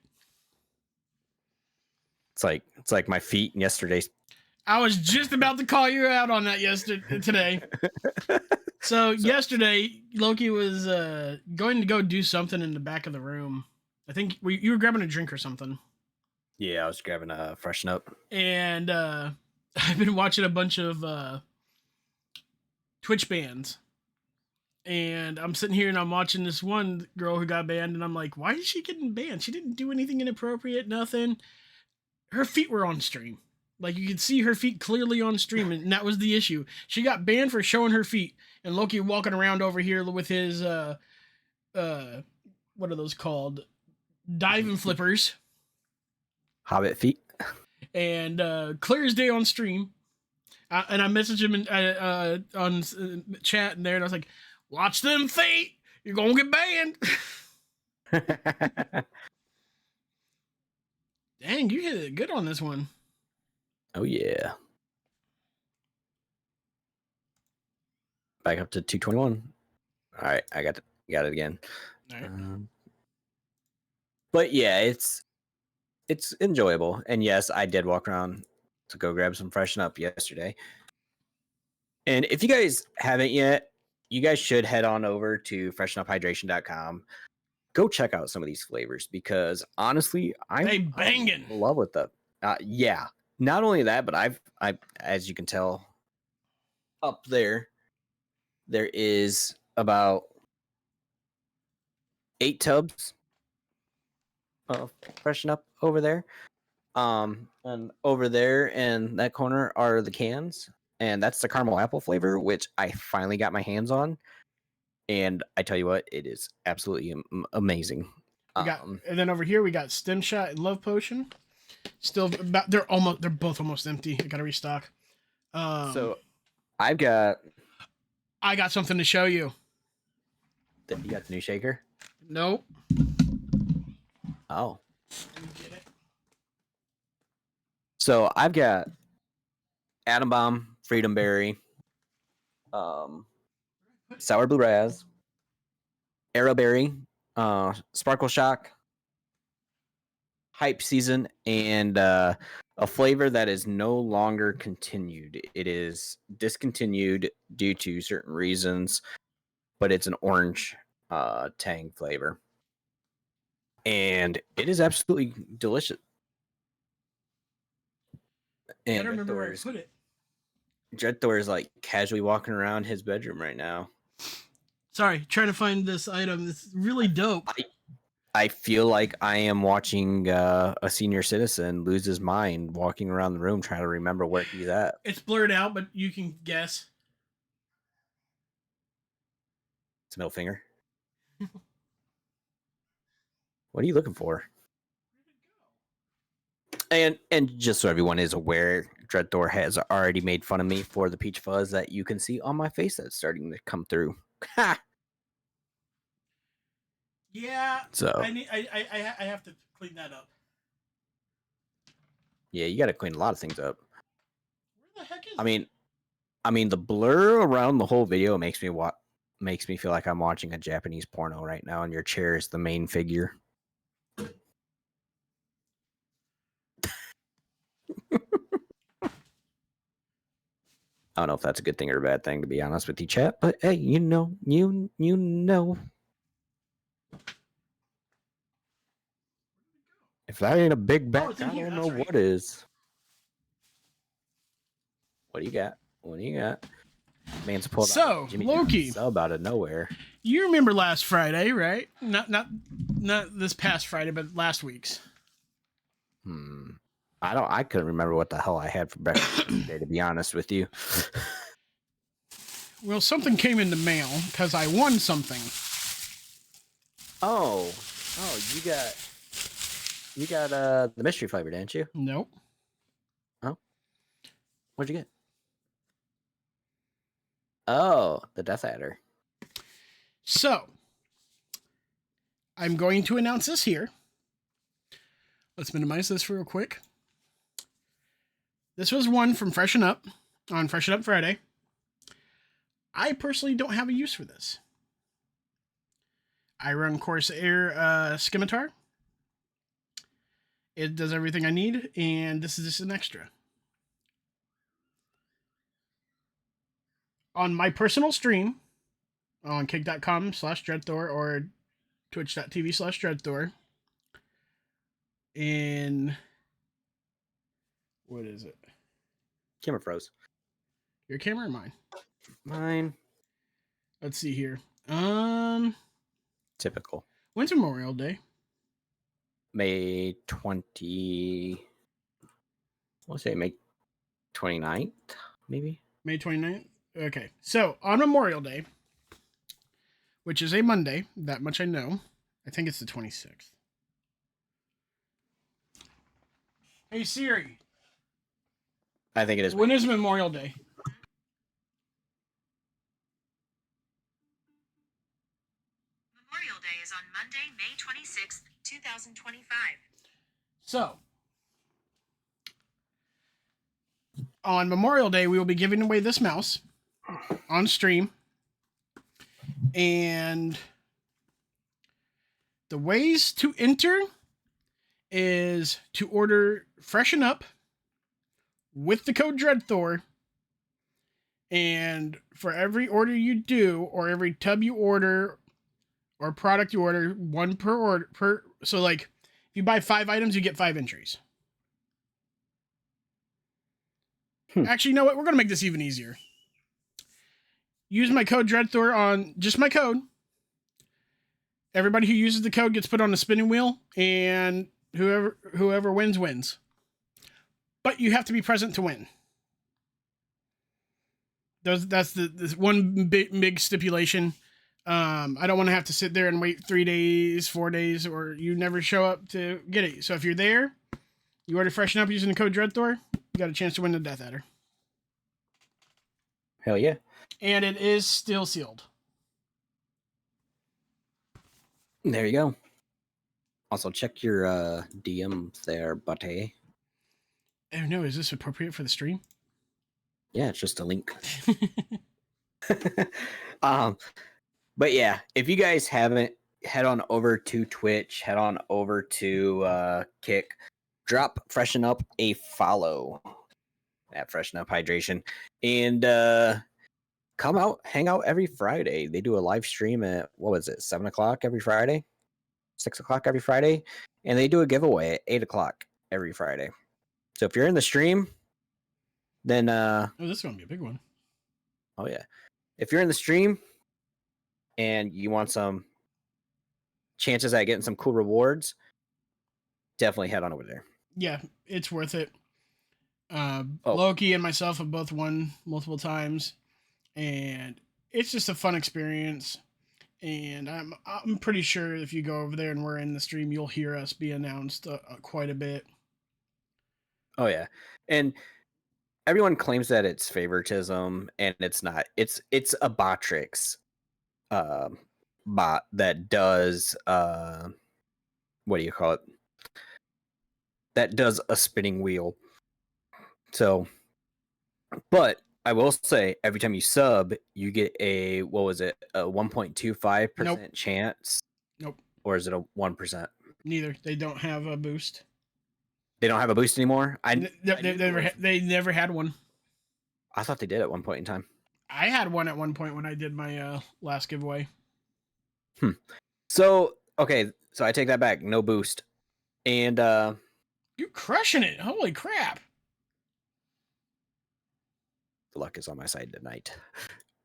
It's like my feet yesterday's. I was just about to call you out on that today. So yesterday, Loki was going to go do something in the back of the room. I think you were grabbing a drink or something. Yeah, I was grabbing a freshen up. And I've been watching a bunch of Twitch bans. And I'm sitting here and I'm watching this one girl who got banned, and I'm like, why is she getting banned? She didn't do anything inappropriate, nothing. Her feet were on stream. Like, you could see her feet clearly on stream, and that was the issue. She got banned for showing her feet, and Loki walking around over here with his what are those called? Diving flippers. Hobbit feet. And clear as day on stream. And I messaged him on chat and there, and I was like, watch them feet. You're going to get banned. Dang, you hit it good on this one. Oh, yeah. Back up to 221. All right, I got it again. All right. But yeah, it's enjoyable. And yes, I did walk around to go grab some freshen up yesterday. And if you guys haven't yet, you guys should head on over to freshenUphydration.com. Go check out some of these flavors, because honestly, I'm banging. in love with them. Yeah. Not only that, but I as you can tell up there is about 8 tubs of freshen up over there. And over there in that corner are the cans, and that's the caramel apple flavor, which I finally got my hands on. And I tell you what, it is absolutely amazing. And then over here we got Stem Shot and Love Potion. Still about they're both almost empty. I gotta restock. So I got something to show you. You got the new shaker? Nope. Oh. Let me get it. So I've got Atom Bomb, Freedom Berry, Sour Blue Raz, Arrowberry, Sparkle Shock, Hype Season, and a flavor that is no longer continued. It is discontinued due to certain reasons, but it's an orange tang flavor. And it is absolutely delicious. And I don't remember where I put it. Dread Thor is like casually walking around his bedroom right now. Sorry, trying to find this item. It's really dope. I feel like I am watching a senior citizen lose his mind walking around the room trying to remember where he's at. It's blurred out, but you can guess. It's a middle finger. What are you looking for? And just so everyone is aware, Dread Thor has already made fun of me for the peach fuzz that you can see on my face that's starting to come through. Ha! Yeah. So I have to clean that up. Yeah, you got to clean a lot of things up. Where the heck is I mean, the blur around the whole video makes me feel like I'm watching a Japanese porno right now, and your chair is the main figure. I don't know if that's a good thing or a bad thing, to be honest with you, chat. But hey, you know. If that ain't a big back, I don't know what is. What do you got? Man's pulled out Jimmy Loki sub out of nowhere. You remember last Friday, right? Not this past Friday, but last week's. I couldn't remember what the hell I had for breakfast today, to be honest with you. Well, something came in the mail because I won something. Oh, you got the mystery flavor, didn't you? Nope. Oh, what'd you get? Oh, the Death Adder. So, I'm going to announce this here. Let's minimize this real quick. This was one from Freshen Up on Freshen Up Friday. I personally don't have a use for this. I run Corsair Scimitar. It does everything I need, and this is just an extra. On my personal stream on kick.com/dreadthor or twitch.tv/dreadthor in what is it? Camera froze. Your camera or mine? Mine. Let's see here. Typical. When's Memorial Day? May 20. I'll say May 29th, maybe. May 29th? Okay. So, on Memorial Day, which is a Monday, that much I know. I think it's the 26th. Hey Siri, I think it is. when is Memorial Day? Memorial Day is on Monday, May 26th, 2025. So, on Memorial Day, we will be giving away this mouse on stream. And the ways to enter is to order Freshen Up with the code DreadThor. And for every order you do, or every tub you order, or product you order, one per order per. So, like, if you buy 5 items, you get 5 entries. Actually, you know what? We're gonna make this even easier. Use my code DreadThor on just my code. Everybody who uses the code gets put on a spinning wheel, and whoever wins wins. But you have to be present to win. That's the one big stipulation. I don't want to have to sit there and wait 3 days, 4 days, or you never show up to get it. So if you're there, you order Freshen Up using the code DreadThor, you got a chance to win the Death Adder. Hell yeah. And it is still sealed. There you go. Also, check your DMs there, buddy. Oh no, is this appropriate for the stream? Yeah, it's just a link. But yeah, if you guys haven't, head on over to Twitch, head on over to Kick, drop Freshen Up a follow at Freshen Up Hydration, and come out, hang out every Friday. They do a live stream at, what was it, 7 o'clock every Friday? 6 o'clock every Friday? And they do a giveaway at 8 o'clock every Friday. So if you're in the stream, then oh, this is gonna be a big one. Oh yeah. If you're in the stream and you want some chances at getting some cool rewards, definitely head on over there. Yeah, it's worth it. Loki and myself have both won multiple times, and it's just a fun experience. And I'm pretty sure if you go over there and we're in the stream, you'll hear us be announced quite a bit. Oh yeah, and everyone claims that it's favoritism, and it's not. It's a Botrix bot that does what do you call it? That does a spinning wheel. So, but I will say, every time you sub, you get a, what was it, a 1.25% chance? Nope. Or is it a 1%? Neither. They don't have a boost. They don't have a boost anymore? They never had one. I thought they did at one point in time. I had one at one point when I did my last giveaway. So, okay, so I take that back. No boost. And you're crushing it. Holy crap. The luck is on my side tonight.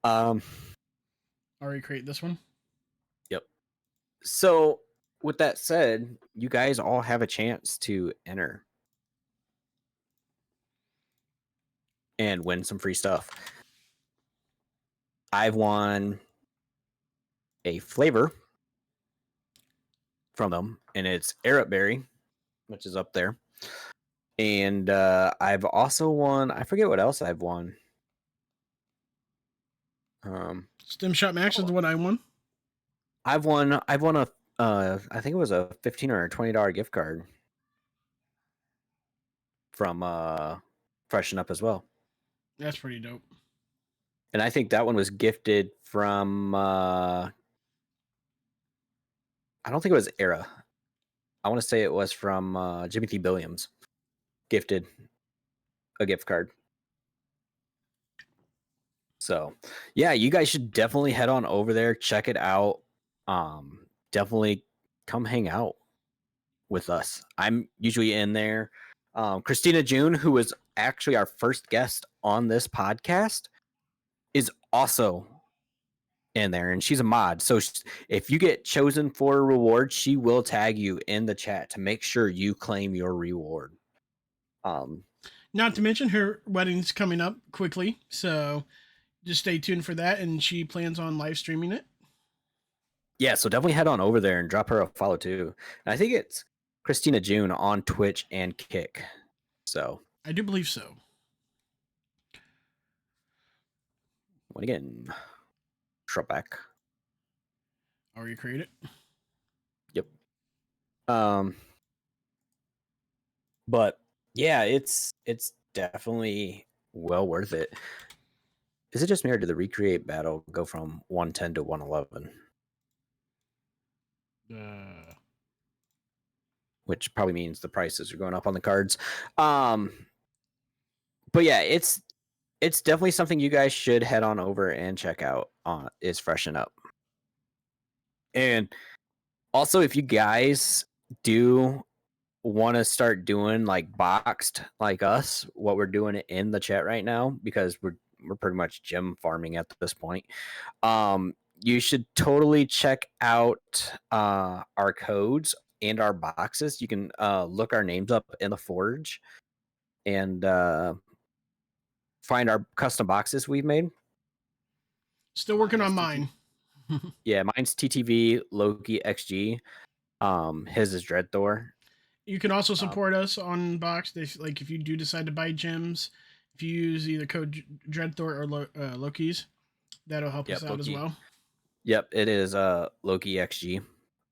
Already create this one? Yep. So, with that said, you guys all have a chance to enter and win some free stuff. I've won a flavor from them, and it's Arab Berry, which is up there. And I've also won, I forget what else I've won. Stem Shot Max is the one I won. I've won a I think it was a $15 or $20 gift card from Freshen Up as well. That's pretty dope. And I think that one was gifted from I don't think it was Era. I want to say it was from Jimmy T. Billiams. Gifted a gift card. So yeah, you guys should definitely head on over there, check it out. Definitely come hang out with us. I'm usually in there. Christina June, who was actually our first guest on this podcast, is also in there, and she's a mod. So if you get chosen for a reward, she will tag you in the chat to make sure you claim your reward. Not to mention her wedding's coming up quickly, so just stay tuned for that. And she plans on live streaming it. Yeah, so definitely head on over there and drop her a follow too. And I think it's Christina June on Twitch and Kick. So I do believe so. what again? Shrubback. Or you create it. Yep. But yeah, it's definitely well worth it. Is it just me or did the recreate battle go from 110 to 111? Which probably means the prices are going up on the cards. But yeah, it's definitely something you guys should head on over and check out. Is Freshen Up. And also, if you guys do want to start doing like boxed like us, what we're doing in the chat right now, because we're pretty much gem farming at this point. You should totally check out our codes and our boxes. You can look our names up in the Forge and find our custom boxes we've made. Still working on mine. Yeah, mine's TTV Loki XG. His is Dread Thor. You can also support us on Box. Like if you do decide to buy gems, if you use either code Dreadthor or Loki's, that'll help us out Loki. as well. Yep, it is Loki XG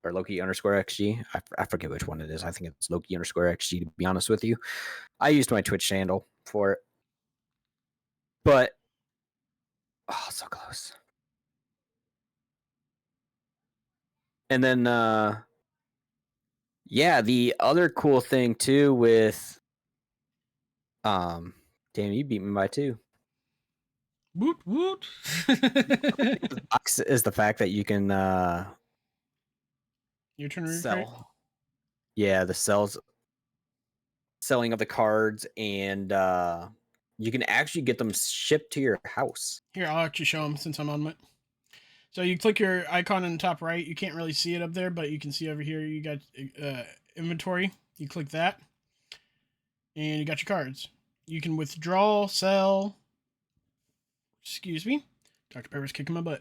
or Loki underscore XG. I forget which one it is. I think it's Loki underscore XG, to be honest with you. I used my Twitch handle for it. But so close. And then yeah, the other cool thing too with damn, you beat me by 2. Woot woot. The box is the fact that you can Your turn to sell. recreate? Yeah, the selling of the cards, and you can actually get them shipped to your house. Here, I'll actually show them since I'm on it. So you click your icon in the top right. You can't really see it up there, but you can see over here you got inventory. You click that, and you got your cards. You can withdraw, sell. Excuse me. Dr. Pepper's kicking my butt.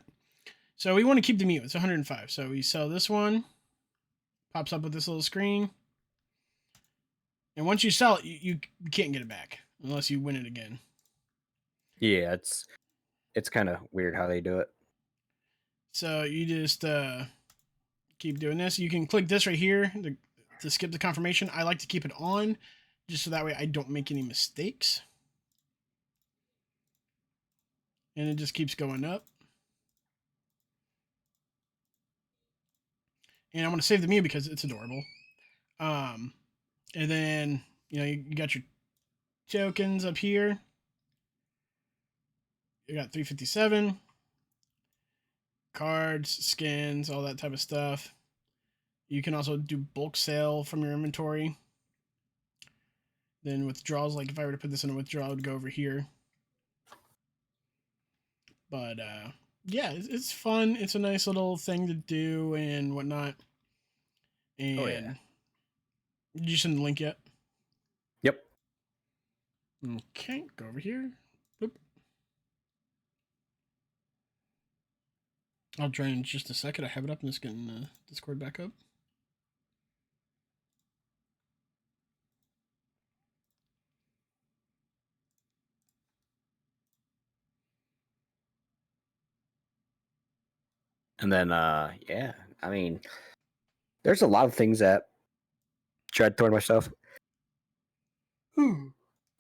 So we want to keep the mute. It's 105. So we sell this one. Pops up with this little screen. And once you sell it, you can't get it back unless you win it again. Yeah, it's kind of weird how they do it. So you just keep doing this. You can click this right here to skip the confirmation. I like to keep it on just so that way I don't make any mistakes. And it just keeps going up. And I'm going to save the meme because it's adorable. And then, you got your tokens up here. You got 357. Cards, skins, all that type of stuff. You can also do bulk sale from your inventory. Then withdrawals, like if I were to put this in a withdrawal, I would go over here. But yeah, it's fun. It's a nice little thing to do and whatnot. And yeah. Did you send the link yet? Yep. Okay, go over here. Boop. I'll try in just a second. I have it up and it's getting Discord back up. And then yeah, I mean, there's a lot of things that Dread Thor myself.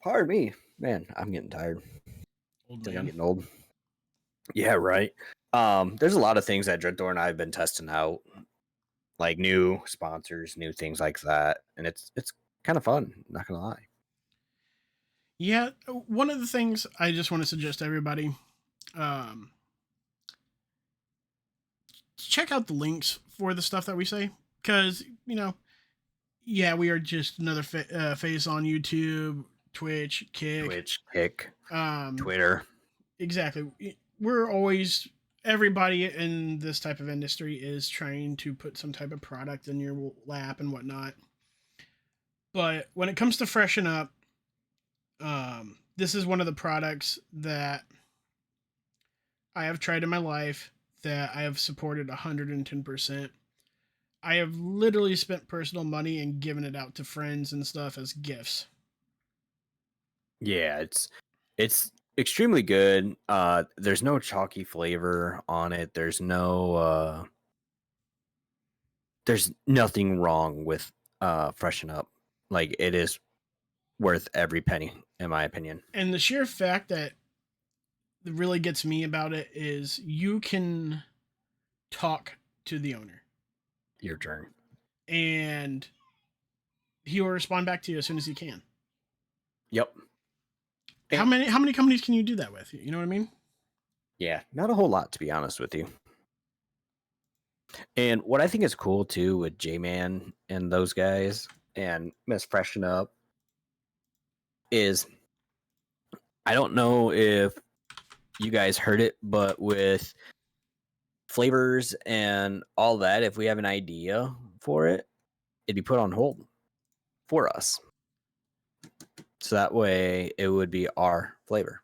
Pardon me, man. I'm getting tired. Old I'm man. getting old. Yeah, right. There's a lot of things that Dread Thor and I have been testing out like new sponsors, new things like that, and it's kind of fun. Not gonna lie. Yeah, one of the things I just want to suggest to everybody, um, check out the links for the stuff that we say, because yeah, we are just another face on YouTube, Twitch, Kick. Twitch, Kick, Um, Twitter. Exactly. We're always, everybody in this type of industry is trying to put some type of product in your lap and whatnot. But when it comes to Freshen Up, this is one of the products that I have tried in my life that I have supported 110%. I have literally spent personal money and given it out to friends and stuff as gifts. Yeah, it's extremely good. There's no chalky flavor on it. There's nothing wrong with Freshen Up. Like, it is worth every penny, in my opinion. And the sheer fact that really gets me about it is you can talk to the owner Your turn. and he will respond back to you as soon as he can. Yep. How many companies can you do that with? You know what I mean? Yeah, not a whole lot, to be honest with you. And what I think is cool too with J-Man and those guys and Miss Freshen Up is, I don't know if you guys heard it, but with flavors and all that, if we have an idea for it, it'd be put on hold for us. So that way it would be our flavor.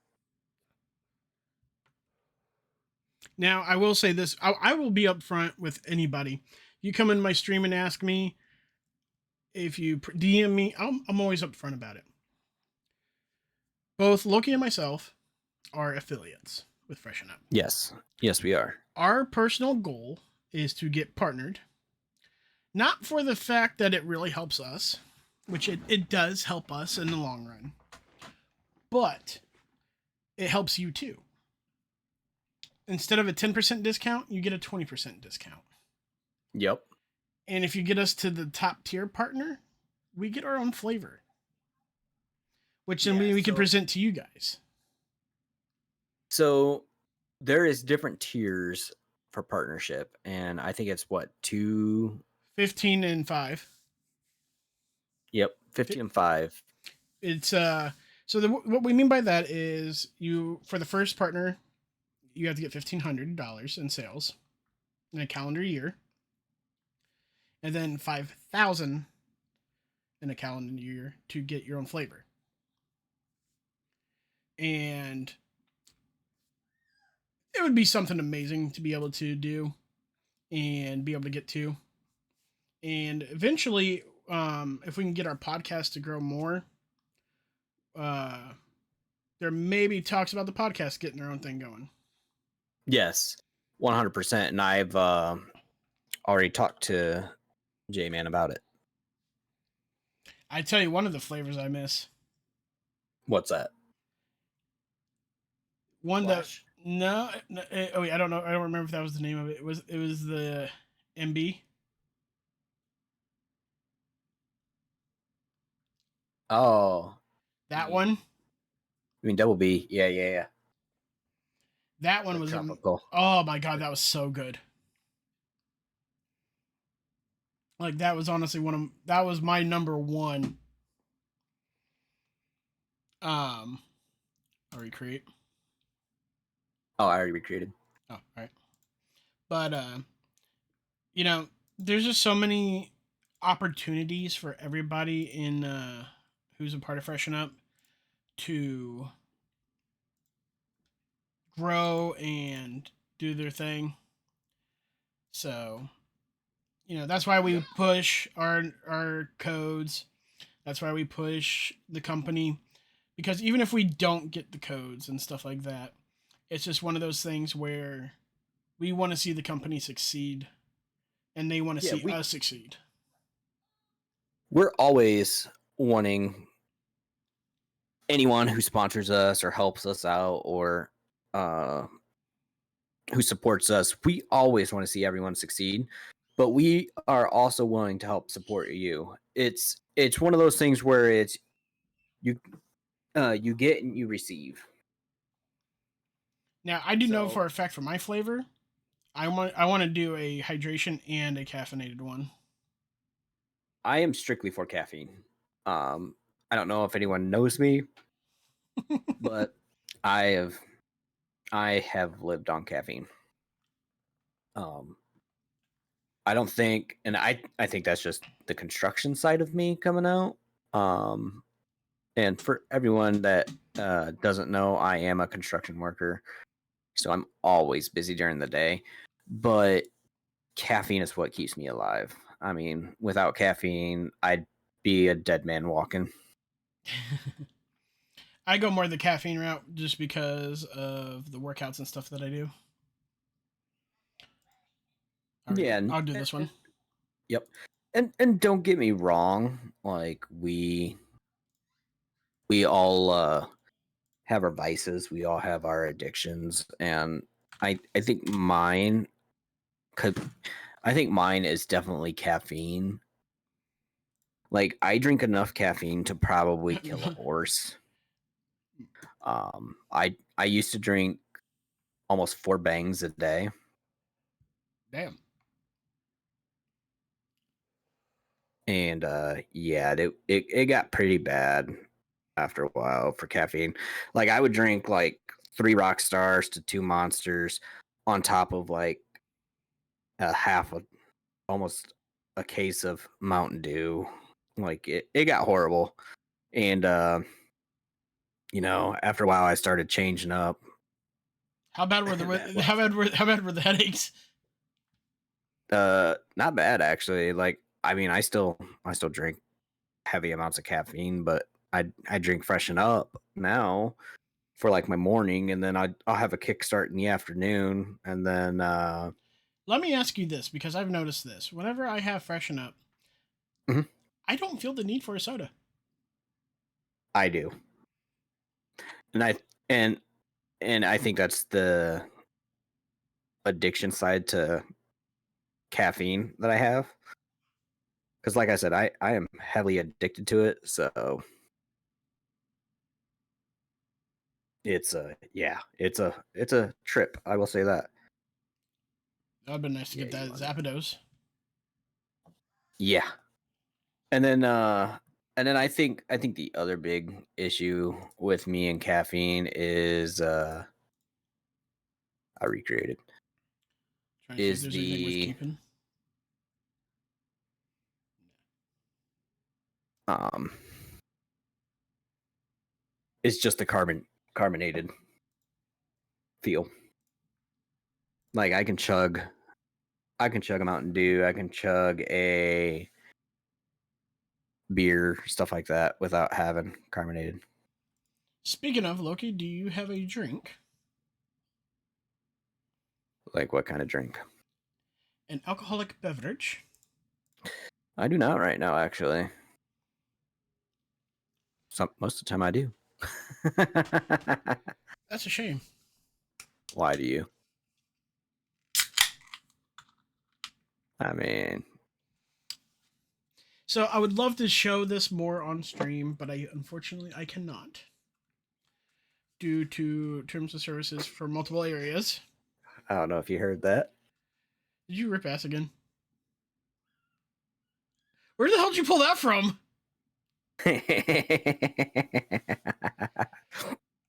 Now, I will say this. I will be upfront with anybody. You come in my stream and ask me, if you DM me, I'm always upfront about it. Both Loki and myself are affiliates with Freshen Up. Yes. Yes, we are. Our personal goal is to get partnered. Not for the fact that it really helps us, which it does help us in the long run, but it helps you too. Instead of a 10% discount, you get a 20% discount. Yep. And if you get us to the top tier partner, we get our own flavor, which then we can present to you guys. So there is different tiers for partnership, and I think it's what, 15 and 5. Yep, 50 and 5. It's so what we mean by that is, you, for the first partner, you have to get $1,500 in sales in a calendar year, and then $5,000 in a calendar year to get your own flavor. And it would be something amazing to be able to do and be able to get to. And eventually, if we can get our podcast to grow more, there may be talks about the podcast getting their own thing going. Yes, 100%. And I've already talked to J-Man about it. I tell you, one of the flavors I miss. What's that? One Flash. that no, oh wait, I don't know. I don't remember if that was the name of it. It was the MB. Oh, That one. I mean Double B. Yeah. That one The was tropical. oh my god, that was so good. Like, that was honestly that was my number one. I'll recreate. Oh, I already recreated. Oh, all right. But there's just so many opportunities for everybody in who's a part of Freshen Up to grow and do their thing. So, that's why we push our codes. That's why we push the company, because even if we don't get the codes and stuff like that, it's just one of those things where we want to see the company succeed, and they want to see us succeed. We're always wanting anyone who sponsors us or helps us out or who supports us. We always want to see everyone succeed. but we are also willing to help support you. It's one of those things where it's you you get and you receive. Now, I do know So- for a fact for my flavor, I want to do a hydration and a caffeinated one. I am strictly for caffeine. I don't know if anyone knows me, but I have lived on caffeine. I don't think, and I think that's just the construction side of me coming out. And for everyone that doesn't know, I am a construction worker, so I'm always busy during the day. But caffeine is what keeps me alive. I mean, without caffeine, I'd be a dead man walking. I go more the caffeine route just because of the workouts and stuff that I do. All right, Yeah, I'll do this one. Yep. And don't get me wrong, like we all have our vices, we all have our addictions, and I think mine could I think mine is definitely caffeine. Like I drink enough caffeine to probably kill a horse. I used to drink almost 4 bangs a day. Damn. And yeah, it got pretty bad after a while for caffeine. Like I would drink like 3 rock stars to 2 monsters on top of like a half of almost a case of Mountain Dew. Like it got horrible. And you know, after a while I started changing up. How bad were That how bad were the headaches? Not bad actually. Like I mean, I still drink heavy amounts of caffeine, but I drink freshen up now for like my morning, and then I'll have a kickstart in the afternoon, and then Let me ask you this because I've noticed this. Whenever I have freshen up, Mhm. I don't feel the need for a soda. I do, and I think that's the addiction side to caffeine that I have, because like I said, I am heavily addicted to it, so it's a yeah, it's a trip. I will say that. That would be nice to Yeah, get you that wanna- Zapdos. Yeah, and then I think the other big issue with me and caffeine is I recreated Trying to see if is there's anything worth the keeping. um it's just the carbonated feel. Like I can chug a Mountain Dew, I can chug a beer, stuff like that without having carbonated. Speaking of Loki, do you have a drink? Like what kind of drink? An alcoholic beverage? I do not right now actually. Most of the time I do. That's a shame. Why do you? I mean, So I would love to show this more on stream, but unfortunately I cannot due to terms of services for multiple areas. I don't know if you heard that. Did you rip ass again? Where the hell did you pull that from?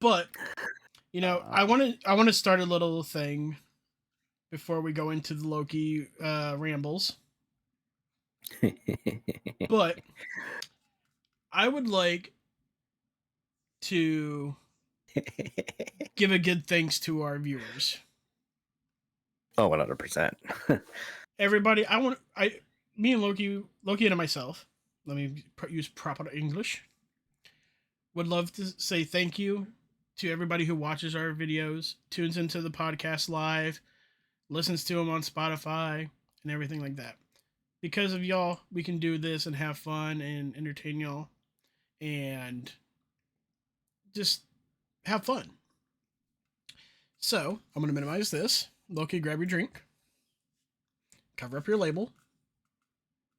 But you know, I want to start a little thing before we go into the Loki rambles. But I would like to give a good thanks to our viewers. Oh, 100%. Everybody, me and Loki and myself, let me use proper English, would love to say thank you to everybody who watches our videos, tunes into the podcast live, listens to them on Spotify, and everything like that. Because of y'all, we can do this and have fun and entertain y'all and just have fun. So, I'm going to minimize this. Loki, grab your drink. Cover up your label.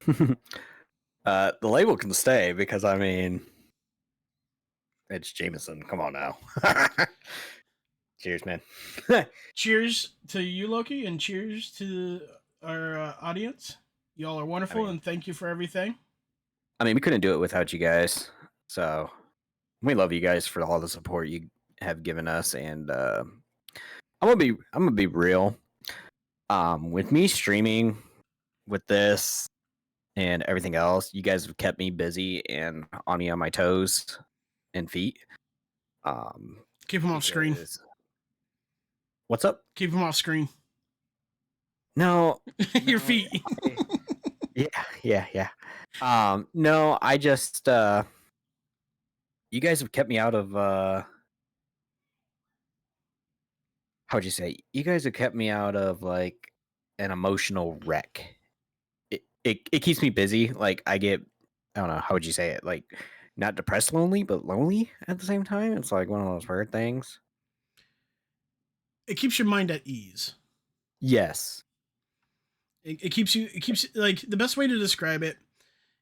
The label can stay because I mean, it's Jameson. Come on now. Cheers, man. Cheers to you, Loki, and cheers to our audience. Y'all are wonderful, and thank you for everything. I mean, we couldn't do it without you guys. So we love you guys for all the support you have given us, and I'm gonna be real. With me streaming with this and everything else, you guys have kept me busy and on me on my toes and feet. Keep them off screen. because- What's up? Keep them off screen. No, Your No, feet. yeah. No, I just you guys have kept me out of how would you say? You guys have kept me out of like an emotional wreck. It keeps me busy. Like I don't know, how would you say it? Like not depressed lonely, but lonely at the same time. It's like one of those weird things. It keeps your mind at ease. Yes. It keeps like the best way to describe it,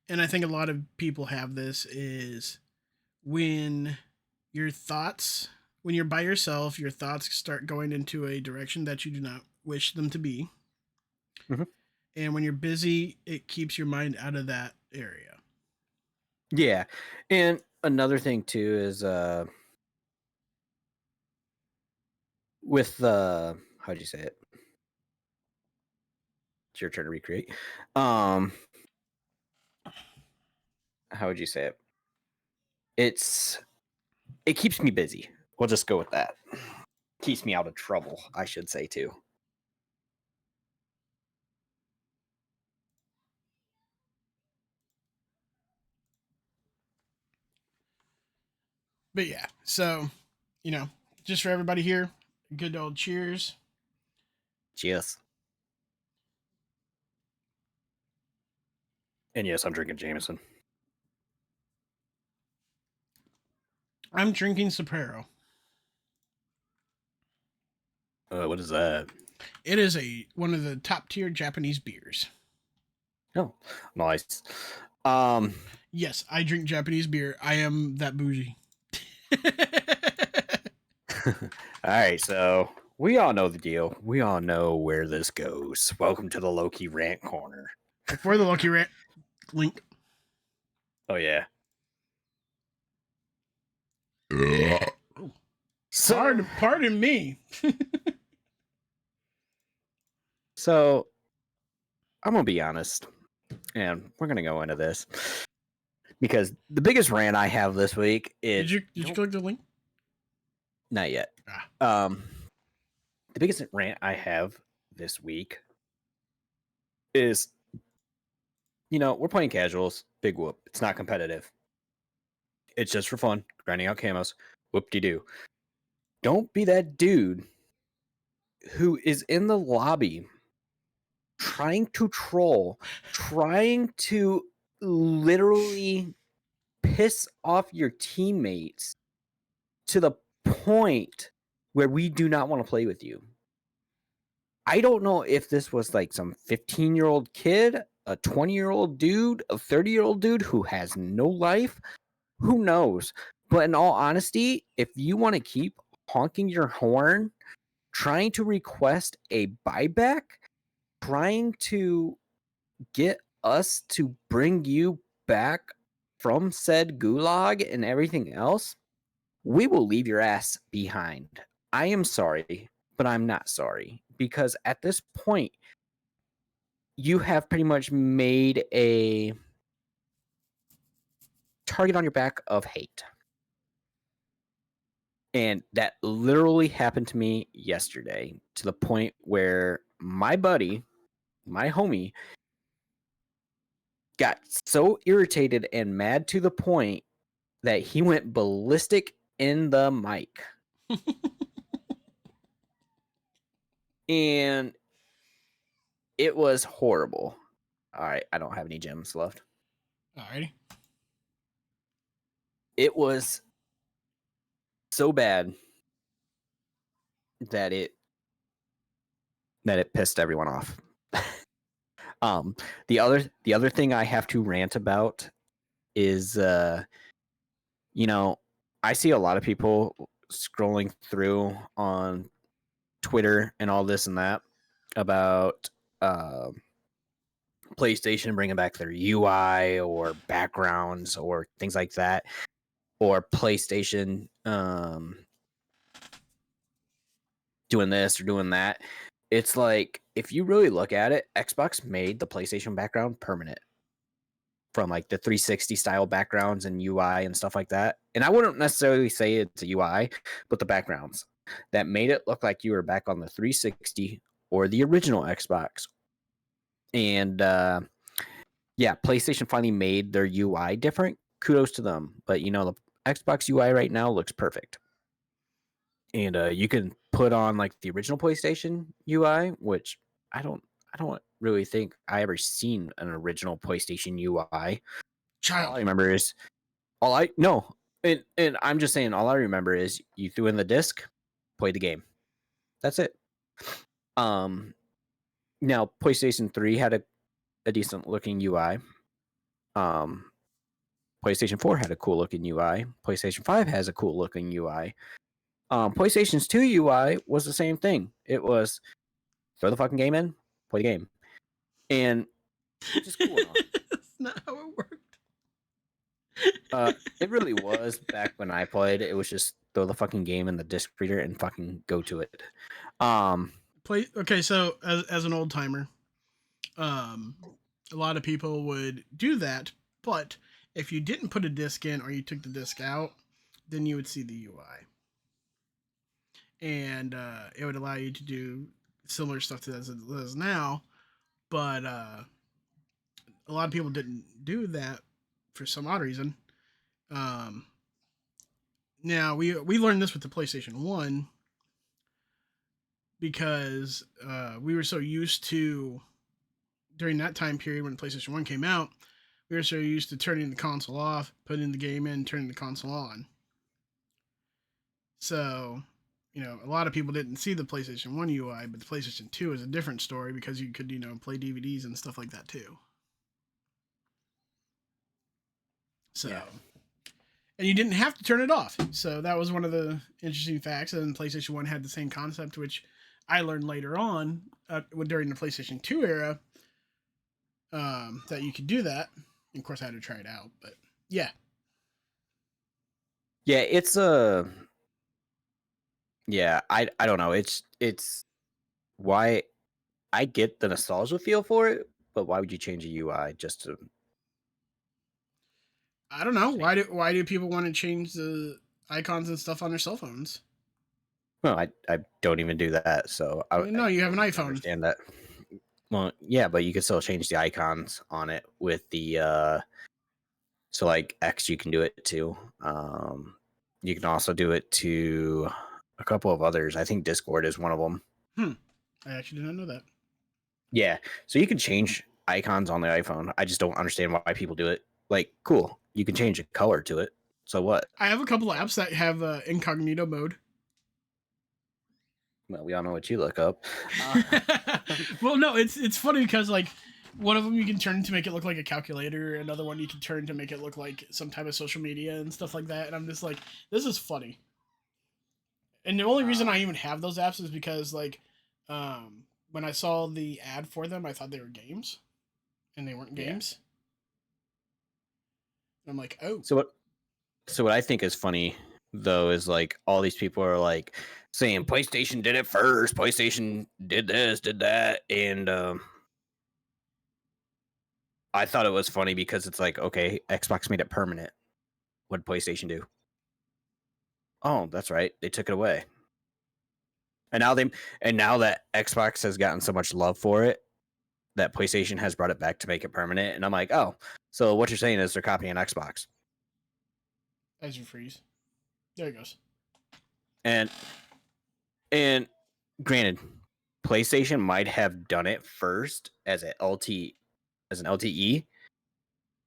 and I think a lot of people have this, is when when you're by yourself, your thoughts start going into a direction that you do not wish them to be. Mhm. And when you're busy, it keeps your mind out of that area. Yeah. And another thing too is with how'd you say it? It's your turn to recreate. How would you say it? It keeps me busy. We'll just go with that. Keeps me out of trouble, I should say too. But yeah, so, just for everybody here, good old cheers. Cheers. And yes, I'm drinking Jameson. I'm drinking Sapporo. What is that? It is one of the top tier Japanese beers. Oh, nice. Yes, I drink Japanese beer. I am that bougie. All right, so we all know the deal. We all know where this goes. Welcome to the Loki Rant Corner. For the Loki Rant link. Oh yeah. So, Pardon me. so I'm gonna be honest, and we're gonna go into this because the biggest rant I have this week is Did you click the link? not yet. The biggest rant I have this week is, we're playing casuals, big whoop. It's not competitive. It's just for fun, grinding out camos. Whoop-de-doo. Don't be that dude who is in the lobby trying to troll, trying to literally piss off your teammates to the point where we do not want to play with you. I don't know if this was like some 15-year-old kid, a 20-year-old dude, a 30-year-old dude who has no life. Who knows? But in all honesty, if you want to keep honking your horn, trying to request a buyback, trying to get us to bring you back from said gulag and everything else, we will leave your ass behind. I am sorry, but I'm not sorry, because at this point, you have pretty much made a target on your back of hate. And that literally happened to me yesterday, to the point where my buddy, my homie, got so irritated and mad to the point that he went ballistic in the mic. And it was horrible. All right, I don't have any gems left. Alrighty. It was so bad that it pissed everyone off. The other thing I have to rant about is you know, I see a lot of people scrolling through on Twitter and all this and that about PlayStation bringing back their UI or backgrounds or things like that, or PlayStation doing this or doing that. It's like, if you really look at it, Xbox made the PlayStation background permanent from like the 360 style backgrounds and UI and stuff like that. And I wouldn't necessarily say it's a UI, but the backgrounds that made it look like you were back on the 360 or the original Xbox. And yeah, PlayStation finally made their UI different. Kudos to them. But the Xbox UI right now looks perfect. And you can put on like the original PlayStation UI, which I don't really think I ever seen an original PlayStation UI. All I Child. remember is and I'm just saying, all I remember is you threw in the disc, played the game. That's it. Now PlayStation 3 had a decent looking UI. PlayStation 4 had a cool looking UI. PlayStation 5 has a cool looking UI. PlayStation's 2 UI was the same thing. It was throw the fucking game in, play the game. And just cool. That's not how it worked. It really was back when I played. It was just throw the fucking game in the disc reader and fucking go to it. Okay, so as an old timer, a lot of people would do that, but if you didn't put a disc in or you took the disc out, then you would see the UI, and it would allow you to do similar stuff to as it does now. But a lot of people didn't do that for some odd reason. Now we learned this with the PlayStation 1 because we were so used to, during that time period when PlayStation 1 came out, we were so used to turning the console off, putting the game in, turning the console on. So, a lot of people didn't see the PlayStation 1 UI, but the PlayStation 2 is a different story because you could, play DVDs and stuff like that too. So, yeah. And you didn't have to turn it off. So that was one of the interesting facts. And PlayStation 1 had the same concept, which I learned later on during the PlayStation 2 era, that you could do that. And of course, I had to try it out, but yeah. Yeah, it's yeah, I don't know. It's why I get the nostalgia feel for it, but why would you change a UI just to? I don't know. Why do people want to change the icons and stuff on their cell phones? Well, I don't even do that, so No, you have an iPhone. Understand that. Well, yeah, but you can still change the icons on it with the so like X, you can do it too. You can also do it to a couple of others. I think Discord is one of them. I actually did not know that. Yeah, so you can change icons on the iPhone. I just don't understand why people do it. Like, cool, you can change a color to it. So what? I have a couple of apps that have incognito mode. Well, we all know what you look up. Well, no, it's funny because like one of them you can turn to make it look like a calculator, another one you can turn to make it look like some type of social media and stuff like that. And I'm just like, this is funny. And the only reason I even have those apps is because like when I saw the ad for them, I thought they were games, and they weren't games. And I'm like, oh. So what I think is funny though is like all these people are like saying PlayStation did it first, PlayStation did this, did that, and I thought it was funny because it's like, okay, Xbox made it permanent. What did PlayStation do? Oh, that's right, they took it away. And now that Xbox has gotten so much love for it, that PlayStation has brought it back to make it permanent. And I'm like, oh, so what you're saying is they're copying Xbox. As you freeze. There it goes. And granted, PlayStation might have done it first as an LTE,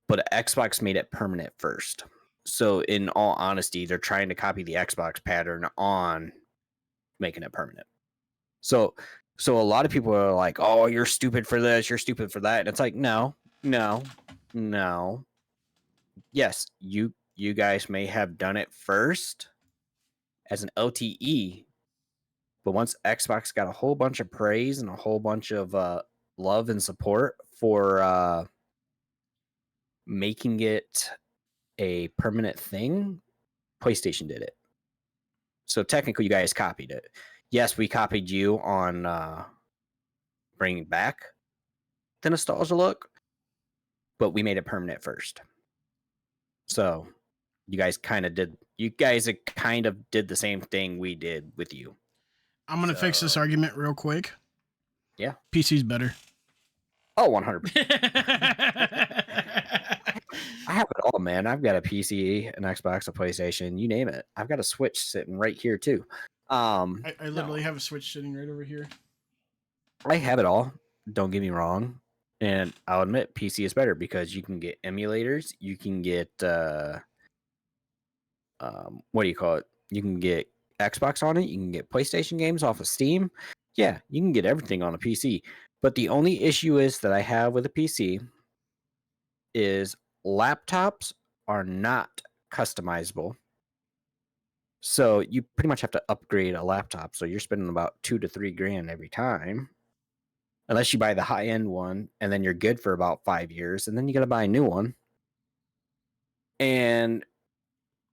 but Xbox made it permanent first. So in all honesty, they're trying to copy the Xbox pattern on making it permanent. So So a lot of people are like, "Oh, you're stupid for this, you're stupid for that." And it's like, no, no, no. Yes, you guys may have done it first as an LTE, but once Xbox got a whole bunch of praise and a whole bunch of love and support for making it a permanent thing, PlayStation did it. So technically, you guys copied it. Yes, we copied you on bringing back the nostalgia look, but we made it permanent first. So you guys kind of did. You guys kind of did the same thing we did with you. I'm gonna fix this So- argument real quick. Yeah. PC's better. Oh, 100%. I have it all, man. I've got a PC, an Xbox, a PlayStation, you name it. I've got a Switch sitting right here too. I literally have a Switch sitting right over here. I have it all. Don't get me wrong, and I'll admit PC is better because you can get emulators. You can get what do you call it? You can get Xbox on it. You can get PlayStation games off of Steam. Yeah, you can get everything on a PC. But the only issue is that I have with a PC is laptops are not customizable. So you pretty much have to upgrade a laptop. So you're spending about $2 to $3 grand every time. Unless you buy the high end one and then you're good for about 5 years and then you got to buy a new one. And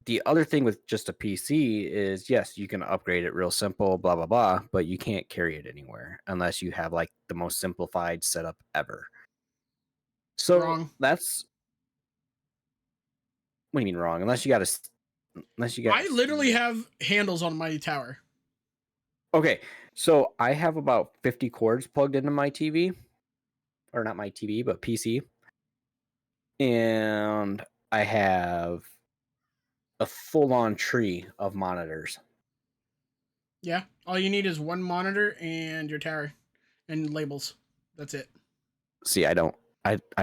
the other thing with just a PC is yes, you can upgrade it real simple, blah, blah, blah, but you can't carry it anywhere unless you have like the most simplified setup ever. So Wrong. that's what do you mean wrong? Unless you got I literally have handles on my tower. Okay, so I have about 50 cords plugged into my TV, or not my TV, but PC. And I have a full-on tree of monitors. Yeah. All you need is one monitor and your tower and labels. That's it. See, I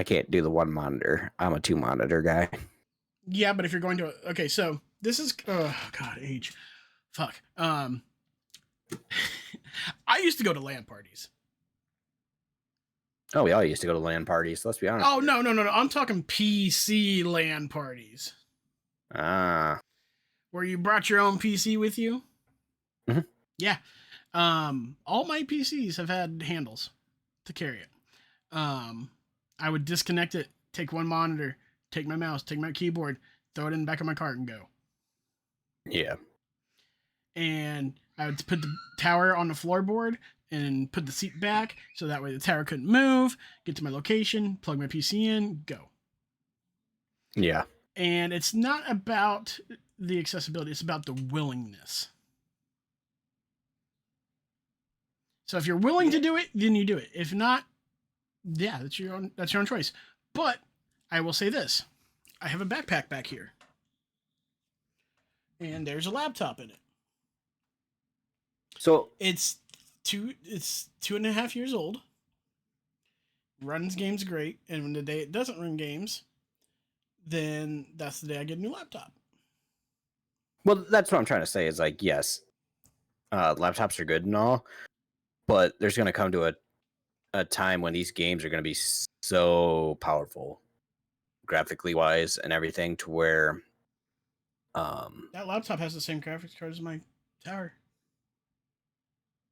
can't do the one monitor. I'm a 2 monitor guy. Yeah, but if you're going to okay, so this is oh god, age. Fuck. I used to go to LAN parties. Oh, we all used to go to LAN parties. Let's be honest. Oh no. I'm talking PC LAN parties. Ah. Where you brought your own PC with you. Mhm. Yeah. All my PCs have had handles to carry it. I would disconnect it, take one monitor, take my mouse, take my keyboard, throw it in the back of my cart and go. Yeah. And I would put the tower on the floorboard and put the seat back so that way the tower couldn't move, get to my location, plug my PC in, go. Yeah. And it's not about the accessibility, it's about the willingness. So if you're willing to do it, then you do it. If not, yeah, that's your own choice. But I will say this. I have a backpack back here. And there's a laptop in it. So It's 2.5 years old. Runs games great, and when the day it doesn't run games, then that's the day I get a new laptop. well, that's what I'm trying to say is like, yes, laptops are good and all, but there's going to come to a time when these games are going to be so powerful, graphically wise and everything, to where That laptop has the same graphics card as my tower.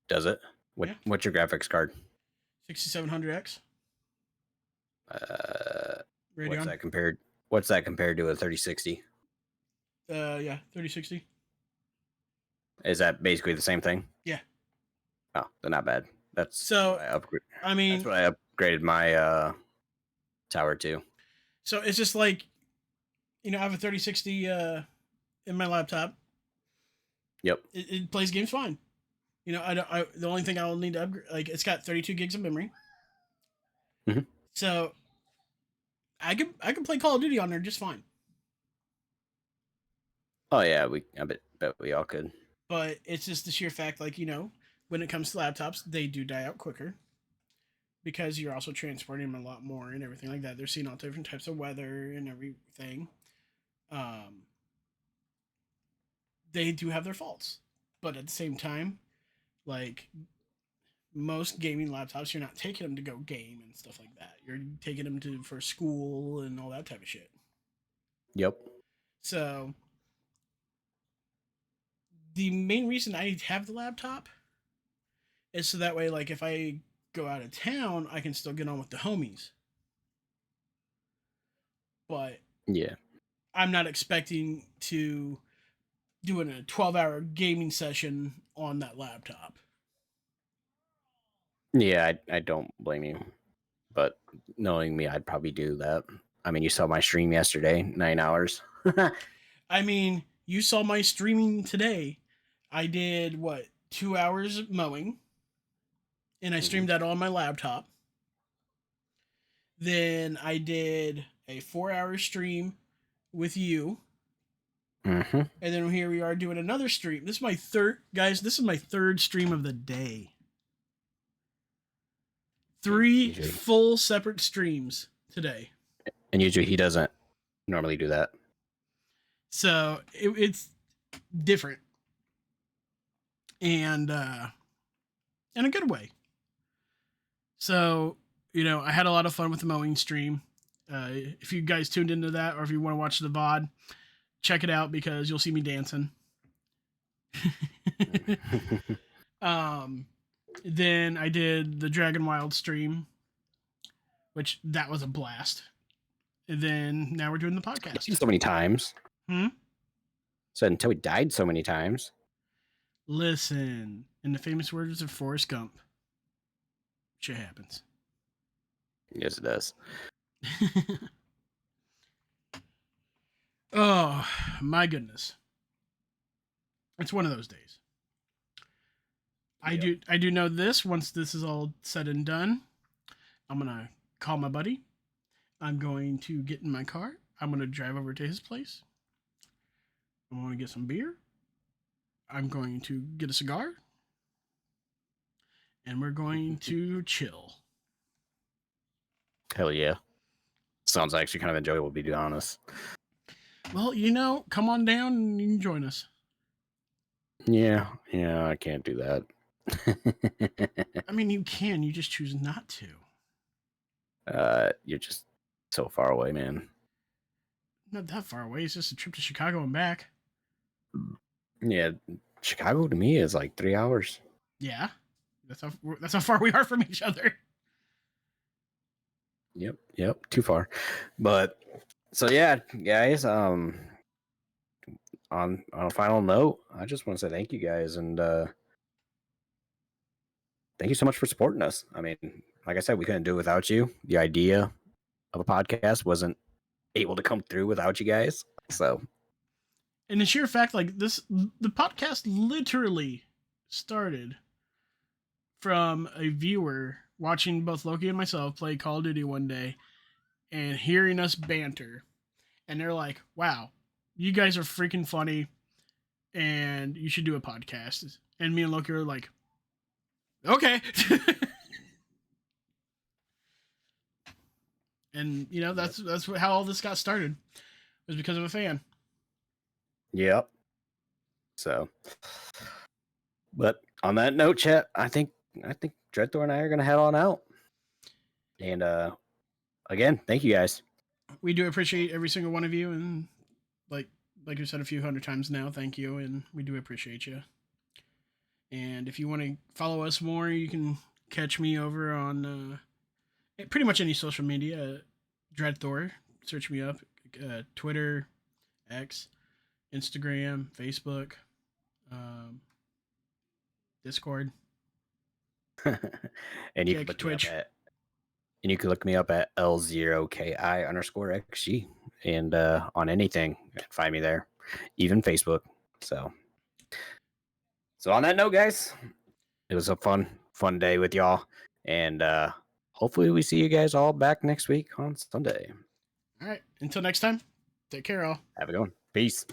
does it? Yeah. What's your graphics card? 6700X What's Radeon. that compared? What's that compared to a 3060? Yeah, 3060. Is that basically the same thing? Yeah. Oh, they're not bad. That's So, what I upgrade. I mean, That's what I upgraded my tower to. so it's just like, I have a 3060 in my laptop. Yep. It plays games fine. The only thing I will need to upgrade, like, it's got 32 gigs of memory. Mhm. So I can play Call of Duty on there just fine. Oh yeah, I bet we all could. But it's just the sheer fact, like, when it comes to laptops, they do die out quicker because you're also transporting them a lot more and everything like that. They're seeing all different types of weather and everything. They do have their faults, but at the same time, like, most gaming laptops, you're not taking them to go game and stuff like that. You're taking them for school and all that type of shit. Yep. So the main reason I have the laptop is so that way, like, if I go out of town, I can still get on with the homies. But Yeah. I'm not expecting to do a 12-hour gaming session on that laptop. Yeah, I don't blame you. But knowing me, I'd probably do that. I mean, you saw my stream yesterday, 9 hours. I mean, you saw my streaming today. I did, 2 hours mowing, and I streamed that on my laptop. Then I did a 4-hour stream with you. Mm-hmm. And then here we are doing another stream. This is my third, guys, this is my third stream of the day. 3 Usually. full separate streams today. And usually he doesn't normally do that. So it's different. And in a good way. So, I had a lot of fun with the mowing stream. If you guys tuned into that, or if you want to watch the VOD, check it out because you'll see me dancing. Then I did the Dragon Wild stream, which that was a blast. And then now we're doing the podcast. So many times. Hmm? Said until he died so many times. Listen, in the famous words of Forrest Gump, shit happens. Yes, it does. Oh, my goodness. It's one of those days. Yep. I do know this. Once this is all said and done, I'm going to call my buddy. I'm going to get in my car. I'm going to drive over to his place. I'm going to get some beer. I'm going to get a cigar. And we're going to chill. Hell yeah. Sounds actually kind of enjoyable, to be honest. Well, come on down and you can join us. Yeah, I can't do that. I mean, you can. You just choose not to. You're just so far away, man. Not that far away. It's just a trip to Chicago and back. Yeah, Chicago to me is like 3 hours. Yeah, that's how far we are from each other. Yep, too far. But so yeah, guys. On a final note, I just want to say thank you guys, and thank you so much for supporting us. I mean, like I said, we couldn't do it without you. The idea of a podcast wasn't able to come through without you guys. So, And the sheer fact, like the podcast literally started from a viewer watching both Loki and myself play Call of Duty one day and hearing us banter. And they're like, wow, you guys are freaking funny and you should do a podcast. And me and Loki were like, okay. And that's how all this got started. It was because of a fan. yep. So, but on that note, chat, I think Dreadthor and I are gonna head on out. And again, thank you guys. We do appreciate every single one of you, and like we said a few hundred times now, thank you, and we do appreciate you. And if you want to follow us more, you can catch me over on pretty much any social media. Dreadthor, search me up. Twitter, X, Instagram, Facebook, Discord. And you Yeah, can look Twitch. you can look me up at L0KI_XG, and on anything, find me there, even Facebook. So on that note, guys, it was a fun day with y'all, and hopefully we see you guys all back next week on Sunday. All right, until next time, take care, all. Have a good one. Peace.